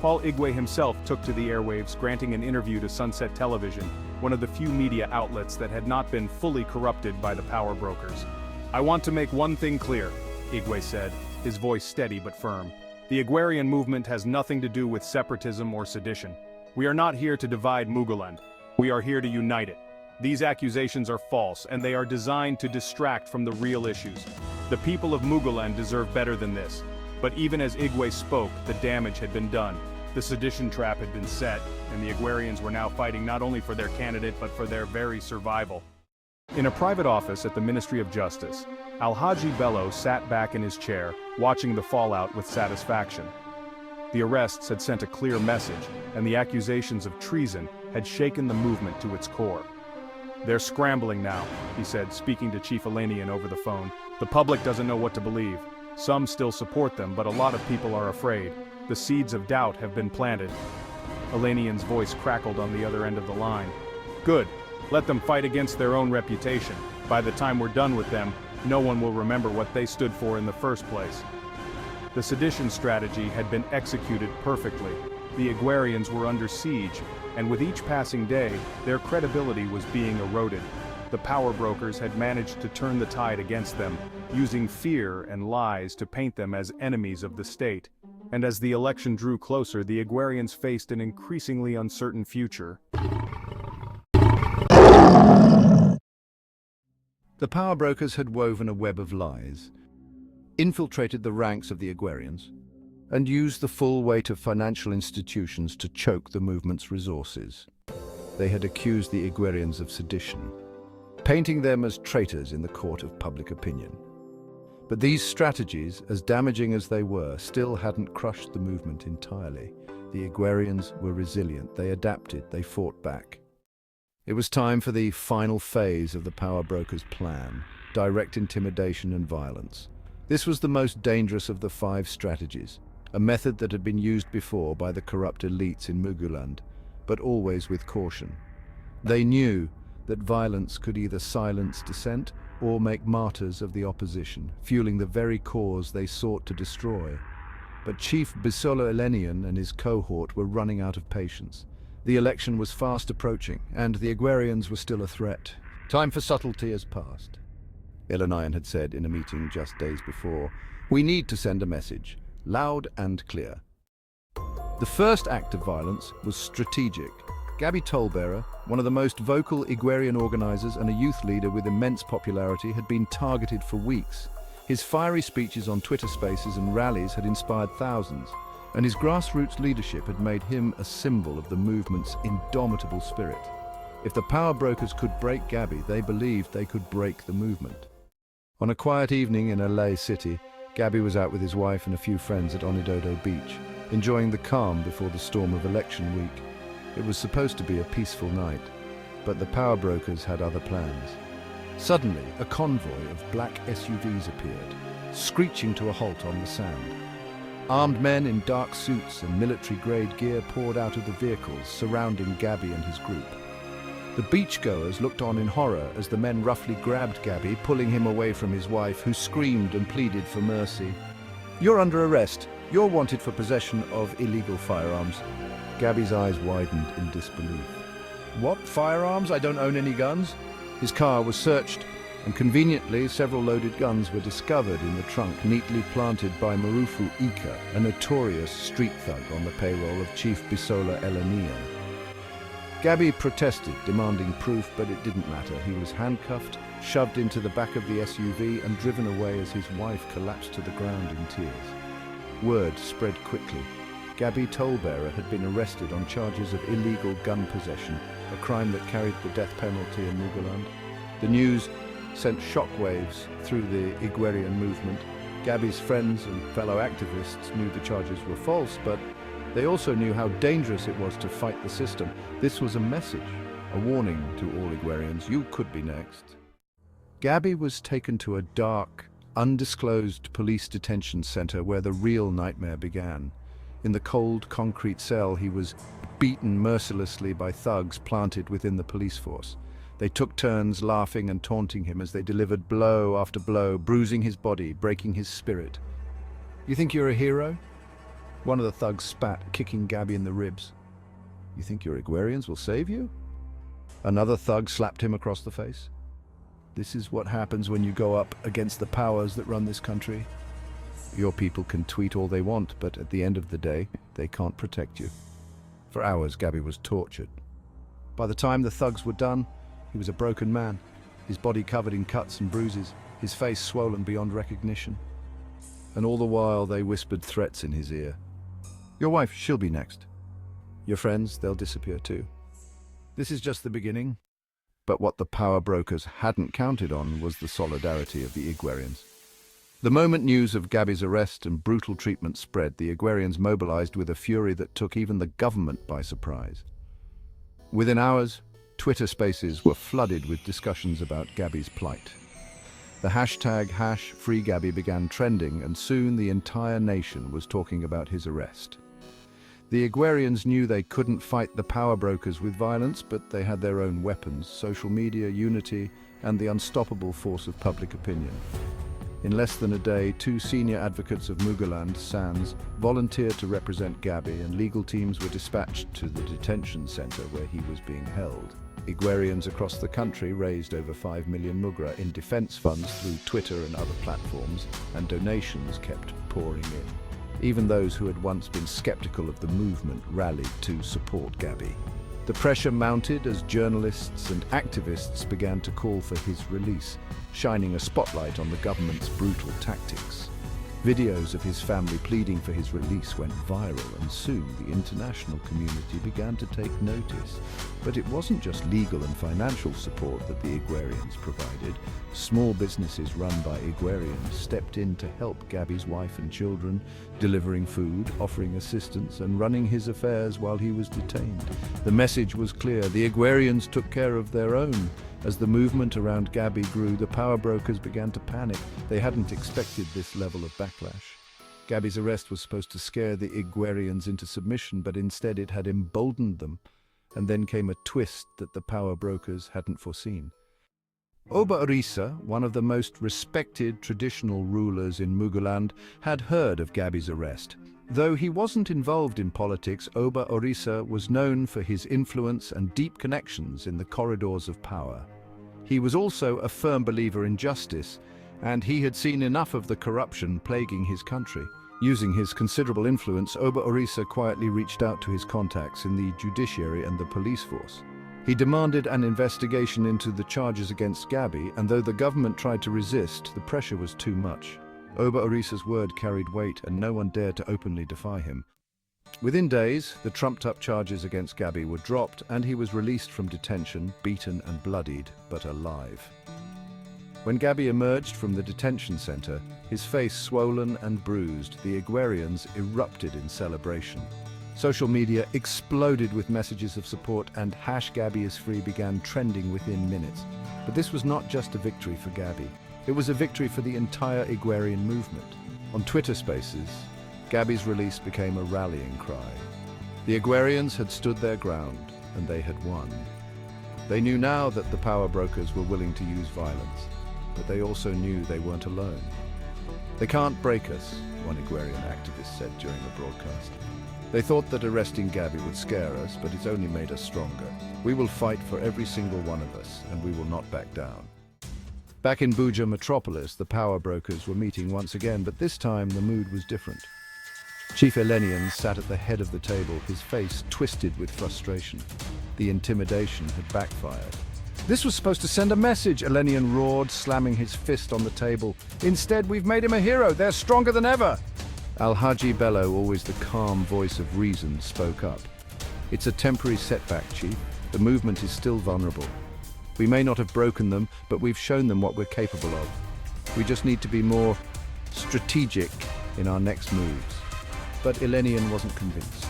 Paul Igwe himself took to the airwaves, granting an interview to Sunset Television, one of the few media outlets that had not been fully corrupted by the power brokers. "I want to make one thing clear," Igwe said, his voice steady but firm. "The Igwerian movement has nothing to do with separatism or sedition. We are not here to divide Muguland. We are here to unite it. These accusations are false, and they are designed to distract from the real issues. The people of Muguland deserve better than this." But even as Igwe spoke, the damage had been done. The Sedition Trap had been set, and the Igwerians were now fighting not only for their candidate but for their very survival. In a private office at the Ministry of Justice, Alhaji Bello sat back in his chair, watching the fallout with satisfaction. The arrests had sent a clear message, and the accusations of treason had shaken the movement to its core. "They're scrambling now," he said, speaking to Chief Elenian over the phone. "The public doesn't know what to believe. Some still support them, but a lot of people are afraid. The seeds of doubt have been planted." Elenian's voice crackled on the other end of the line. "Good. Let them fight against their own reputation. By the time we're done with them, no one will remember what they stood for in the first place." The sedition strategy had been executed perfectly. The Igwerians were under siege, and with each passing day, their credibility was being eroded. The power brokers had managed to turn the tide against them, using fear and lies to paint them as enemies of the state. And as the election drew closer, the Igwerians faced an increasingly uncertain future. The power brokers had woven a web of lies, infiltrated the ranks of the Igwerians, and used the full weight of financial institutions to choke the movement's resources. They had accused the Igwerians of sedition, painting them as traitors in the court of public opinion. But these strategies, as damaging as they were, still hadn't crushed the movement entirely. The Igwerians were resilient. They adapted. They fought back. It was time for the final phase of the power brokers' plan: direct intimidation and violence. This was the most dangerous of the 5 strategies, a method that had been used before by the corrupt elites in Muguland, but always with caution. They knew that violence could either silence dissent or make martyrs of the opposition, fueling the very cause they sought to destroy. But Chief Bisolo Elenian and his cohort were running out of patience. The election was fast approaching, and the Igwerians were still a threat. "Time for subtlety has passed," Elenian had said in a meeting just days before. "We need to send a message, loud and clear." The first act of violence was strategic. Gabby Tolbearer, one of the most vocal Igwerian organizers and a youth leader with immense popularity, had been targeted for weeks. His fiery speeches on Twitter Spaces and rallies had inspired thousands, and his grassroots leadership had made him a symbol of the movement's indomitable spirit. If the power brokers could break Gabi, they believed they could break the movement. On a quiet evening in LA City, Gabi was out with his wife and a few friends at Onidodo Beach, enjoying the calm before the storm of election week. It was supposed to be a peaceful night, but the power brokers had other plans. Suddenly, a convoy of black SUVs appeared, screeching to a halt on the sand. Armed men in dark suits and military-grade gear poured out of the vehicles, surrounding Gabi and his group. The beachgoers looked on in horror as the men roughly grabbed Gabi, pulling him away from his wife, who screamed and pleaded for mercy. "You're under arrest. You're wanted for possession of illegal firearms." Gabi's eyes widened in disbelief. "What? Firearms? I don't own any guns." His car was searched, and conveniently several loaded guns were discovered in the trunk, neatly planted by Marufu Ika, a notorious street thug on the payroll of Chief Bisola Elenian. Gabi protested, demanding proof, but it didn't matter. He was handcuffed, shoved into the back of the SUV, and driven away as his wife collapsed to the ground in tears. Word spread quickly. Gabi Tollbearer had been arrested on charges of illegal gun possession, a crime that carried the death penalty in Muguland. The news sent shockwaves through the Igwerian movement. Gabi's friends and fellow activists knew the charges were false, but they also knew how dangerous it was to fight the system. This was a message, a warning to all Igwerians: you could be next. Gabi was taken to a dark, undisclosed police detention center where the real nightmare began. In the cold, concrete cell, he was beaten mercilessly by thugs planted within the police force. They took turns laughing and taunting him as they delivered blow after blow, bruising his body, breaking his spirit. "You think you're a hero?" One of the thugs spat, kicking Gabi in the ribs. "You think your Igwerians will save you?" Another thug slapped him across the face. "This is what happens when you go up against the powers that run this country. Your people can tweet all they want, but at the end of the day, they can't protect you." For hours, Gabi was tortured. By the time the thugs were done, he was a broken man, his body covered in cuts and bruises, his face swollen beyond recognition. And all the while, they whispered threats in his ear. "Your wife, she'll be next. Your friends, they'll disappear too." This is just the beginning. But what the power brokers hadn't counted on was the solidarity of the Igwerians. The moment news of Gabi's arrest and brutal treatment spread, the Igwerians mobilized with a fury that took even the government by surprise. Within hours, Twitter Spaces were flooded with discussions about Gabi's plight. The hashtag #FreeGabi began trending, and soon the entire nation was talking about his arrest. The Igwerians knew they couldn't fight the power brokers with violence, but they had their own weapons: social media, unity, and the unstoppable force of public opinion. In less than a day, 2 senior advocates of Muguland, Sans, volunteered to represent Gabi, and legal teams were dispatched to the detention center where he was being held. Igwerians across the country raised over 5 million mugra in defense funds through Twitter and other platforms, and donations kept pouring in. Even those who had once been skeptical of the movement rallied to support Gabi. The pressure mounted as journalists and activists began to call for his release, shining a spotlight on the government's brutal tactics. Videos of his family pleading for his release went viral, and soon the international community began to take notice. But it wasn't just legal and financial support that the Igwerians provided. Small businesses run by Igwerians stepped in to help Gabi's wife and children, delivering food, offering assistance, and running his affairs while he was detained. The message was clear: the Igwerians took care of their own. As the movement around Gabi grew, the power brokers began to panic. They hadn't expected this level of backlash. Gabi's arrest was supposed to scare the Igwerians into submission, but instead it had emboldened them. And then came a twist that the power brokers hadn't foreseen. Oba Orisa, one of the most respected traditional rulers in Muguland, had heard of Gabi's arrest. Though he wasn't involved in politics, Oba Orisa was known for his influence and deep connections in the corridors of power. He was also a firm believer in justice, and he had seen enough of the corruption plaguing his country. Using his considerable influence, Oba Orisa quietly reached out to his contacts in the judiciary and the police force. He demanded an investigation into the charges against Gabi, and though the government tried to resist, the pressure was too much. Oba Orisa's word carried weight, and no one dared to openly defy him. Within days, the trumped-up charges against Gabi were dropped, and he was released from detention, beaten and bloodied, but alive. When Gabi emerged from the detention center, his face swollen and bruised, the Igwerians erupted in celebration. Social media exploded with messages of support, and #Gabi is free began trending within minutes. But this was not just a victory for Gabi. It was a victory for the entire Igwerian movement. On Twitter Spaces, Gabi's release became a rallying cry. The Igwerians had stood their ground, and they had won. They knew now that the power brokers were willing to use violence, but they also knew they weren't alone. "They can't break us," one Igwerian activist said during a broadcast. "They thought that arresting Gabi would scare us, but it's only made us stronger. We will fight for every single one of us, and we will not back down." Back in Buja Metropolis, the power brokers were meeting once again, but this time the mood was different. Chief Elenian sat at the head of the table, his face twisted with frustration. The intimidation had backfired. "This was supposed to send a message," Elenian roared, slamming his fist on the table. "Instead, we've made him a hero. They're stronger than ever." Alhaji Bello, always the calm voice of reason, spoke up. "It's a temporary setback, Chief. The movement is still vulnerable. We may not have broken them, but we've shown them what we're capable of. We just need to be more strategic in our next moves." But Elenian wasn't convinced.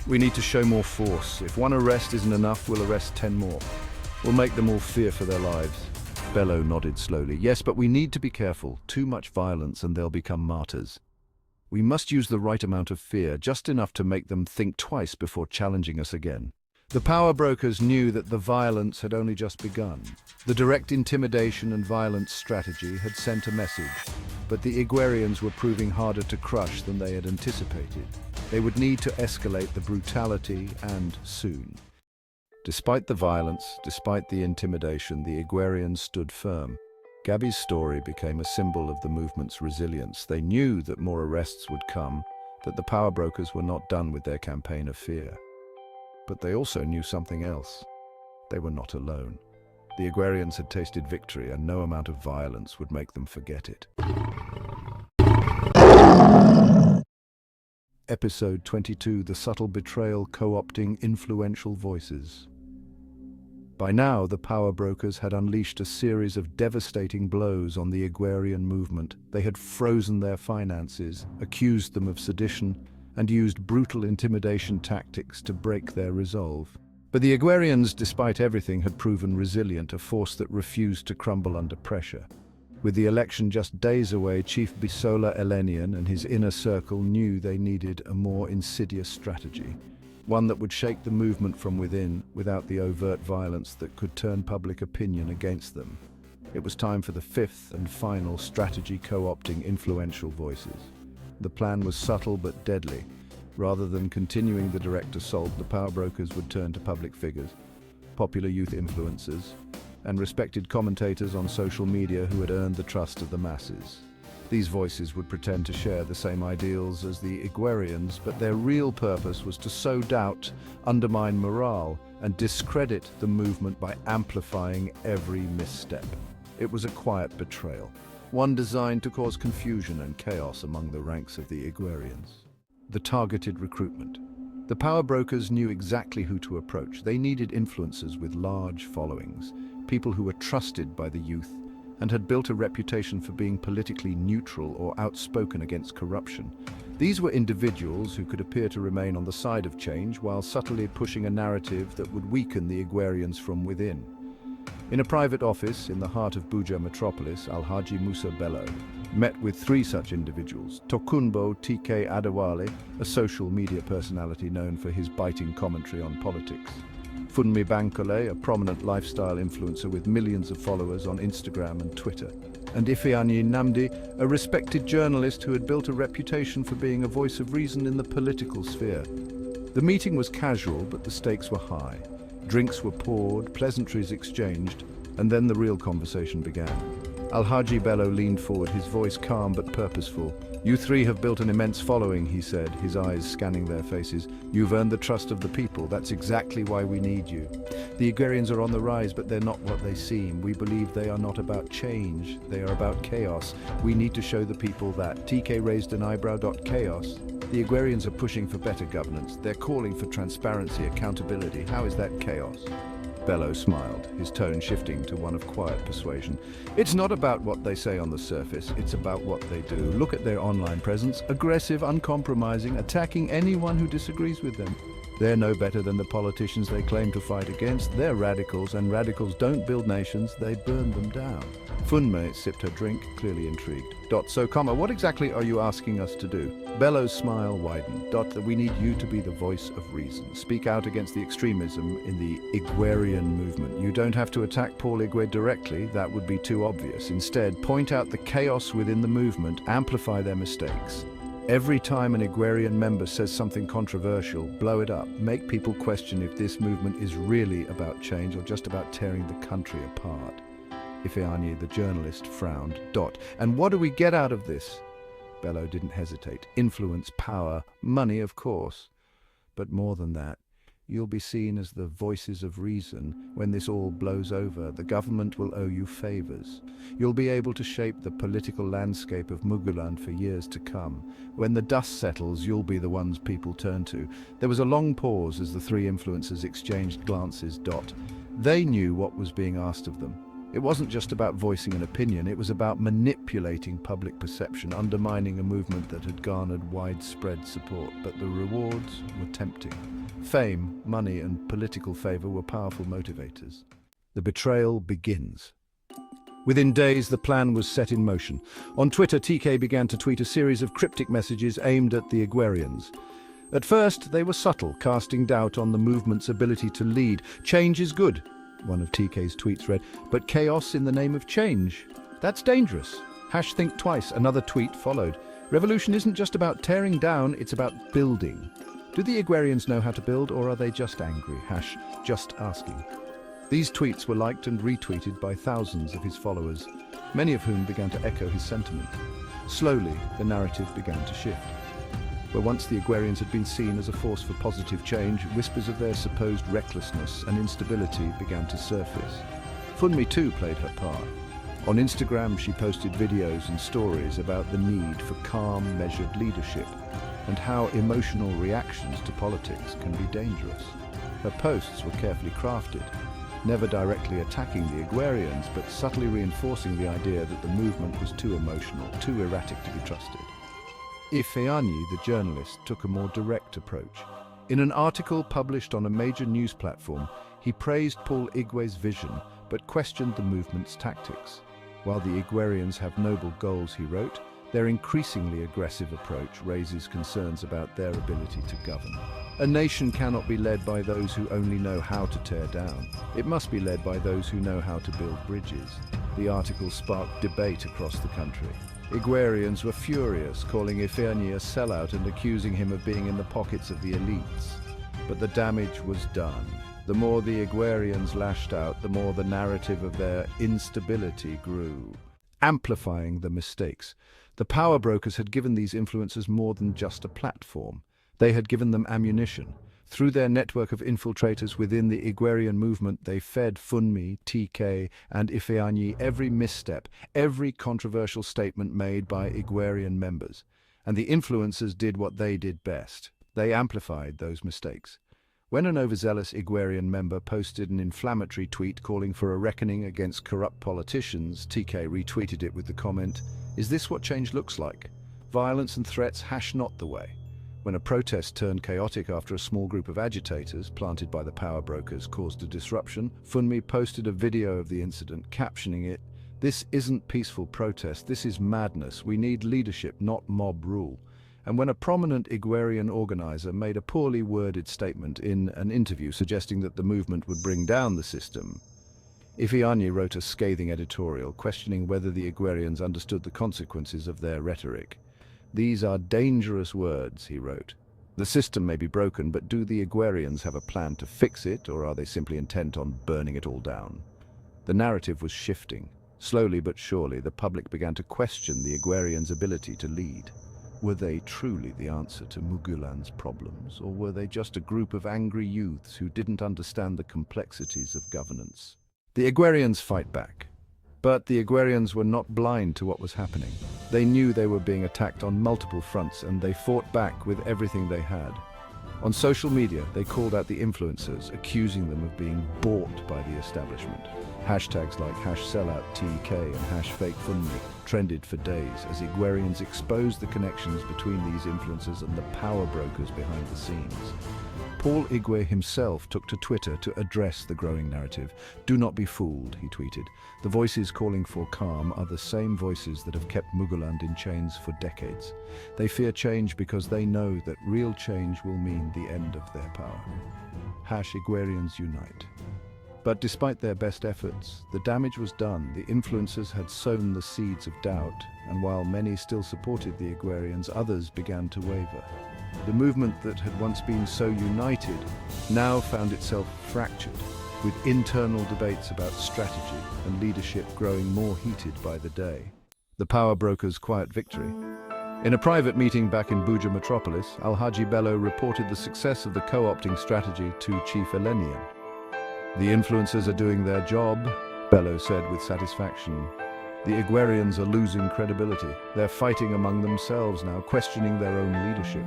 "We need to show more force. If one arrest isn't enough, we'll arrest 10 more. We'll make them all fear for their lives." Bello nodded slowly. "Yes, but we need to be careful. Too much violence and they'll become martyrs. We must use the right amount of fear, just enough to make them think twice before challenging us again." The power brokers knew that the violence had only just begun. The direct intimidation and violence strategy had sent a message, but the Igwerians were proving harder to crush than they had anticipated. They would need to escalate the brutality, and soon. Despite the violence, despite the intimidation, the Igwerians stood firm. Gabi's story became a symbol of the movement's resilience. They knew that more arrests would come, that the power brokers were not done with their campaign of fear. But they also knew something else. They were not alone. The Igwerians had tasted victory, and no amount of violence would make them forget it. Episode 22, The Subtle Betrayal, Co-opting Influential Voices. By now, the power brokers had unleashed a series of devastating blows on the Igwerian movement. They had frozen their finances, accused them of sedition, and used brutal intimidation tactics to break their resolve. But the Igwerians, despite everything, had proven resilient, a force that refused to crumble under pressure. With the election just days away, Chief Bisola Elenian and his inner circle knew they needed a more insidious strategy, one that would shake the movement from within without the overt violence that could turn public opinion against them. It was time for the fifth and final strategy, co-opting influential voices. The plan was subtle but deadly. Rather than continuing the direct assault, the power brokers would turn to public figures, popular youth influencers, and respected commentators on social media who had earned the trust of the masses. These voices would pretend to share the same ideals as the Igwerians, but their real purpose was to sow doubt, undermine morale, and discredit the movement by amplifying every misstep. It was a quiet betrayal, one designed to cause confusion and chaos among the ranks of the Igwerians. The targeted recruitment. The power brokers knew exactly who to approach. They needed influencers with large followings, people who were trusted by the youth and had built a reputation for being politically neutral or outspoken against corruption. These were individuals who could appear to remain on the side of change while subtly pushing a narrative that would weaken the Igwerians from within. In a private office in the heart of Buja Metropolis, Alhaji Musa Bello met with 3 such individuals: Tokunbo TK Adewale, a social media personality known for his biting commentary on politics; Funmi Bankole, a prominent lifestyle influencer with millions of followers on Instagram and Twitter; and Ifeanyi Nnamdi, a respected journalist who had built a reputation for being a voice of reason in the political sphere. The meeting was casual, but the stakes were high. Drinks were poured, pleasantries exchanged, and then the real conversation began. Alhaji Bello leaned forward, his voice calm but purposeful. "You three have built an immense following," he said, his eyes scanning their faces. "You've earned the trust of the people. That's exactly why we need you. The Igwerians are on the rise, but they're not what they seem. We believe they are not about change. They are about chaos. We need to show the people that." TK raised an eyebrow. Chaos? The Igwerians are pushing for better governance. They're calling for transparency, accountability. How is that chaos? Bello smiled, his tone shifting to one of quiet persuasion. "It's not about what they say on the surface, it's about what they do. Look at their online presence, aggressive, uncompromising, attacking anyone who disagrees with them. They're no better than the politicians they claim to fight against. They're radicals, and radicals don't build nations, they burn them down." Funme sipped her drink, clearly intrigued. "So, what exactly are you asking us to do?" Bello's smile widened. "That we need you to be the voice of reason. Speak out against the extremism in the Igwerian movement. You don't have to attack Paul Igwe directly, that would be too obvious. Instead, point out the chaos within the movement, amplify their mistakes. Every time an Igwerian member says something controversial, blow it up. Make people question if this movement is really about change or just about tearing the country apart." Ifeanyi, the journalist, frowned. "And what do we get out of this?" Bello didn't hesitate. "Influence, power, money, of course. But more than that, you'll be seen as the voices of reason. When this all blows over, the government will owe you favors. You'll be able to shape the political landscape of Muguland for years to come. When the dust settles, you'll be the ones people turn to." There was a long pause as the three influencers exchanged glances. They knew what was being asked of them. It wasn't just about voicing an opinion, it was about manipulating public perception, undermining a movement that had garnered widespread support. But the rewards were tempting. Fame, money, and political favor were powerful motivators. The betrayal begins. Within days, the plan was set in motion. On Twitter, TK began to tweet a series of cryptic messages aimed at the Igwerians. At first, they were subtle, casting doubt on the movement's ability to lead. "Change is good," one of TK's tweets read, "but chaos in the name of change? That's dangerous. Think twice." Another tweet followed. "Revolution isn't just about tearing down, it's about building. Do the Igwerians know how to build, or are they just angry? Just asking." These tweets were liked and retweeted by thousands of his followers, many of whom began to echo his sentiment. Slowly, the narrative began to shift. Where once the Igwerians had been seen as a force for positive change, whispers of their supposed recklessness and instability began to surface. Funmi too played her part. On Instagram, she posted videos and stories about the need for calm, measured leadership and how emotional reactions to politics can be dangerous. Her posts were carefully crafted, never directly attacking the Igwerians, but subtly reinforcing the idea that the movement was too emotional, too erratic to be trusted. Ifeanyi, the journalist, took a more direct approach. In an article published on a major news platform, he praised Paul Igwe's vision, but questioned the movement's tactics. While the Igwerians have noble goals, he wrote, their increasingly aggressive approach raises concerns about their ability to govern. A nation cannot be led by those who only know how to tear down. It must be led by those who know how to build bridges. The article sparked debate across the country. Igwerians were furious, calling Ifeanyi a sellout and accusing him of being in the pockets of the elites. But the damage was done. The more the Igwerians lashed out, the more the narrative of their instability grew, amplifying the mistakes. The power brokers had given these influencers more than just a platform. They had given them ammunition. Through their network of infiltrators within the Igwerian movement, they fed Funmi, TK, and Ifeanyi every misstep, every controversial statement made by Igwerian members. And the influencers did what they did best. They amplified those mistakes. When an overzealous Igwerian member posted an inflammatory tweet calling for a reckoning against corrupt politicians, TK retweeted it with the comment, "Is this what change looks like? Violence and threats not the way." When a protest turned chaotic after a small group of agitators, planted by the power brokers, caused a disruption, Funmi posted a video of the incident, captioning it, "This isn't peaceful protest, this is madness. We need leadership, not mob rule." And when a prominent Igwerian organizer made a poorly worded statement in an interview suggesting that the movement would bring down the system, Ifeanyi wrote a scathing editorial questioning whether the Igwerians understood the consequences of their rhetoric. "These are dangerous words," he wrote. "The system may be broken, but do the Igwerians have a plan to fix it, or are they simply intent on burning it all down?" The narrative was shifting. Slowly but surely, the public began to question the Igwerians' ability to lead. Were they truly the answer to Muguland's problems, or were they just a group of angry youths who didn't understand the complexities of governance? The Igwerians fight back. But the Igwerians were not blind to what was happening. They knew they were being attacked on multiple fronts, and they fought back with everything they had. On social media, they called out the influencers, accusing them of being bought by the establishment. Hashtags like #sellouttk and #fakefunmi trended for days as Igwerians exposed the connections between these influencers and the power brokers behind the scenes. Paul Igwe himself took to Twitter to address the growing narrative. "Do not be fooled," he tweeted. "The voices calling for calm are the same voices that have kept Muguland in chains for decades. They fear change because they know that real change will mean the end of their power. #Igwerians unite." But despite their best efforts, the damage was done. The influencers had sown the seeds of doubt, and while many still supported the Igwerians, others began to waver. The movement that had once been so united now found itself fractured, with internal debates about strategy and leadership growing more heated by the day. The power brokers' quiet victory. In a private meeting back in Buja metropolis, Alhaji Bello reported the success of the co-opting strategy to Chief Elenian. "The influencers are doing their job," Bello said with satisfaction. "The Igwerians are losing credibility. They're fighting among themselves now, questioning their own leadership."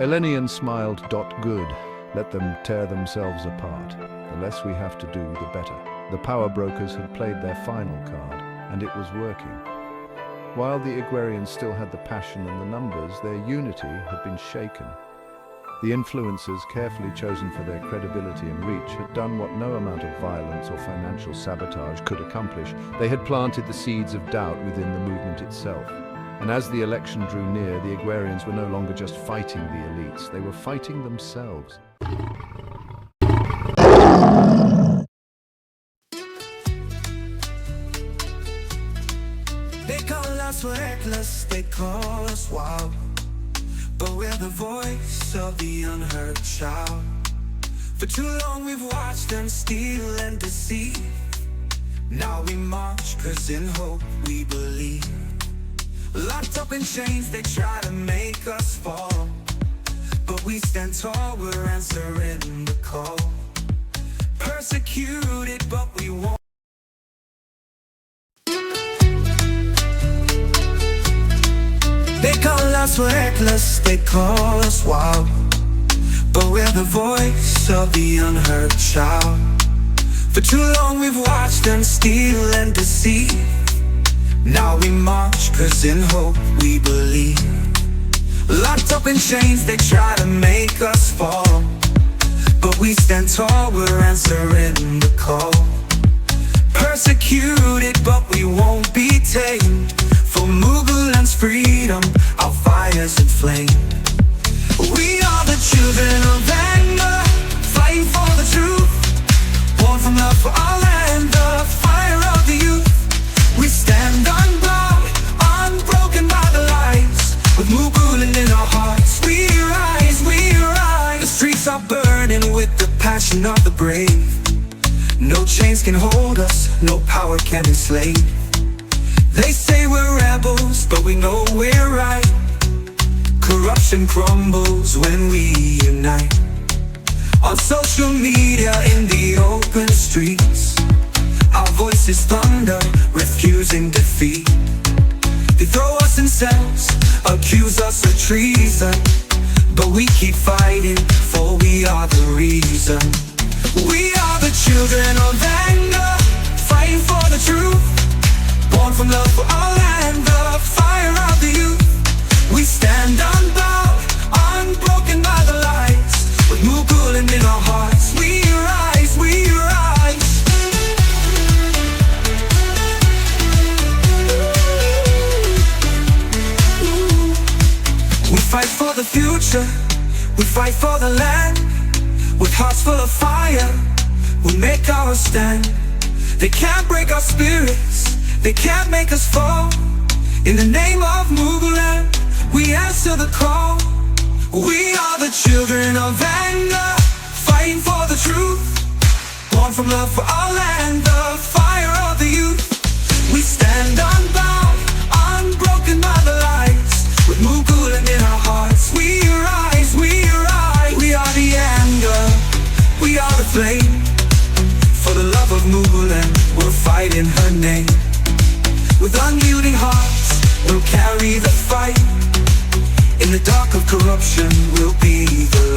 Elenian smiled. "Good. Let them tear themselves apart. The less we have to do, the better." The power brokers had played their final card, and it was working. While the Igwerians still had the passion and the numbers, their unity had been shaken. The influencers, carefully chosen for their credibility and reach, had done what no amount of violence or financial sabotage could accomplish. They had planted the seeds of doubt within the movement itself. And as the election drew near, the Igwerians were no longer just fighting the elites, they were fighting themselves. They call us reckless, they call us wild, but we're the voice of the unheard child. For too long we've watched them steal and deceive. Now we march, 'cause in hope we believe. Locked up in chains, they try to make us fall, but we stand tall, we're answering the call. Persecuted, but we won't. They call us reckless, they call us wild, but we're the voice of the unheard child. For too long we've watched them steal and deceive. Now we march, 'cause in hope we believe. Locked up in chains, they try to make us fall, but we stand tall, we're answering the call. Persecuted, but we won't be tamed. For Muguland's freedom, our fire's inflamed. We are the children of anger, fighting for the truth, born from love for our land, the fire of the youth. We stand unbowed, unbroken by the lies, with Muguland in our hearts. We rise, we rise. The streets are burning with the passion of the brave. No chains can hold us, no power can enslave. They say we're rebels, but we know we're right. Corruption crumbles when we unite. On social media, in the open streets, our voices thunder, refusing defeat. They throw us in cells, accuse us of treason, but we keep fighting, for we are the reason. We are the children of anger, fighting for the truth, born from love for our land, the fire of the youth. We stand unbowed, unbroken by the lights, with Muguland in our hearts. We rise, we rise. We fight for the future, we fight for the land, with hearts full of fire, we make our stand. They can't break our spirits, they can't make us fall. In the name of Muguland, we answer the call. We are the children of anger, fighting for the truth, born from love for our land, the fire of the youth. We stand unbound, unbroken by the lights. With Muguland in our hearts, we rise, we rise. We are the anger, we are the flame. For the love of Muguland, we'll fight in her name. With unyielding hearts, we'll carry the fight. In the dark of corruption, we'll be the light.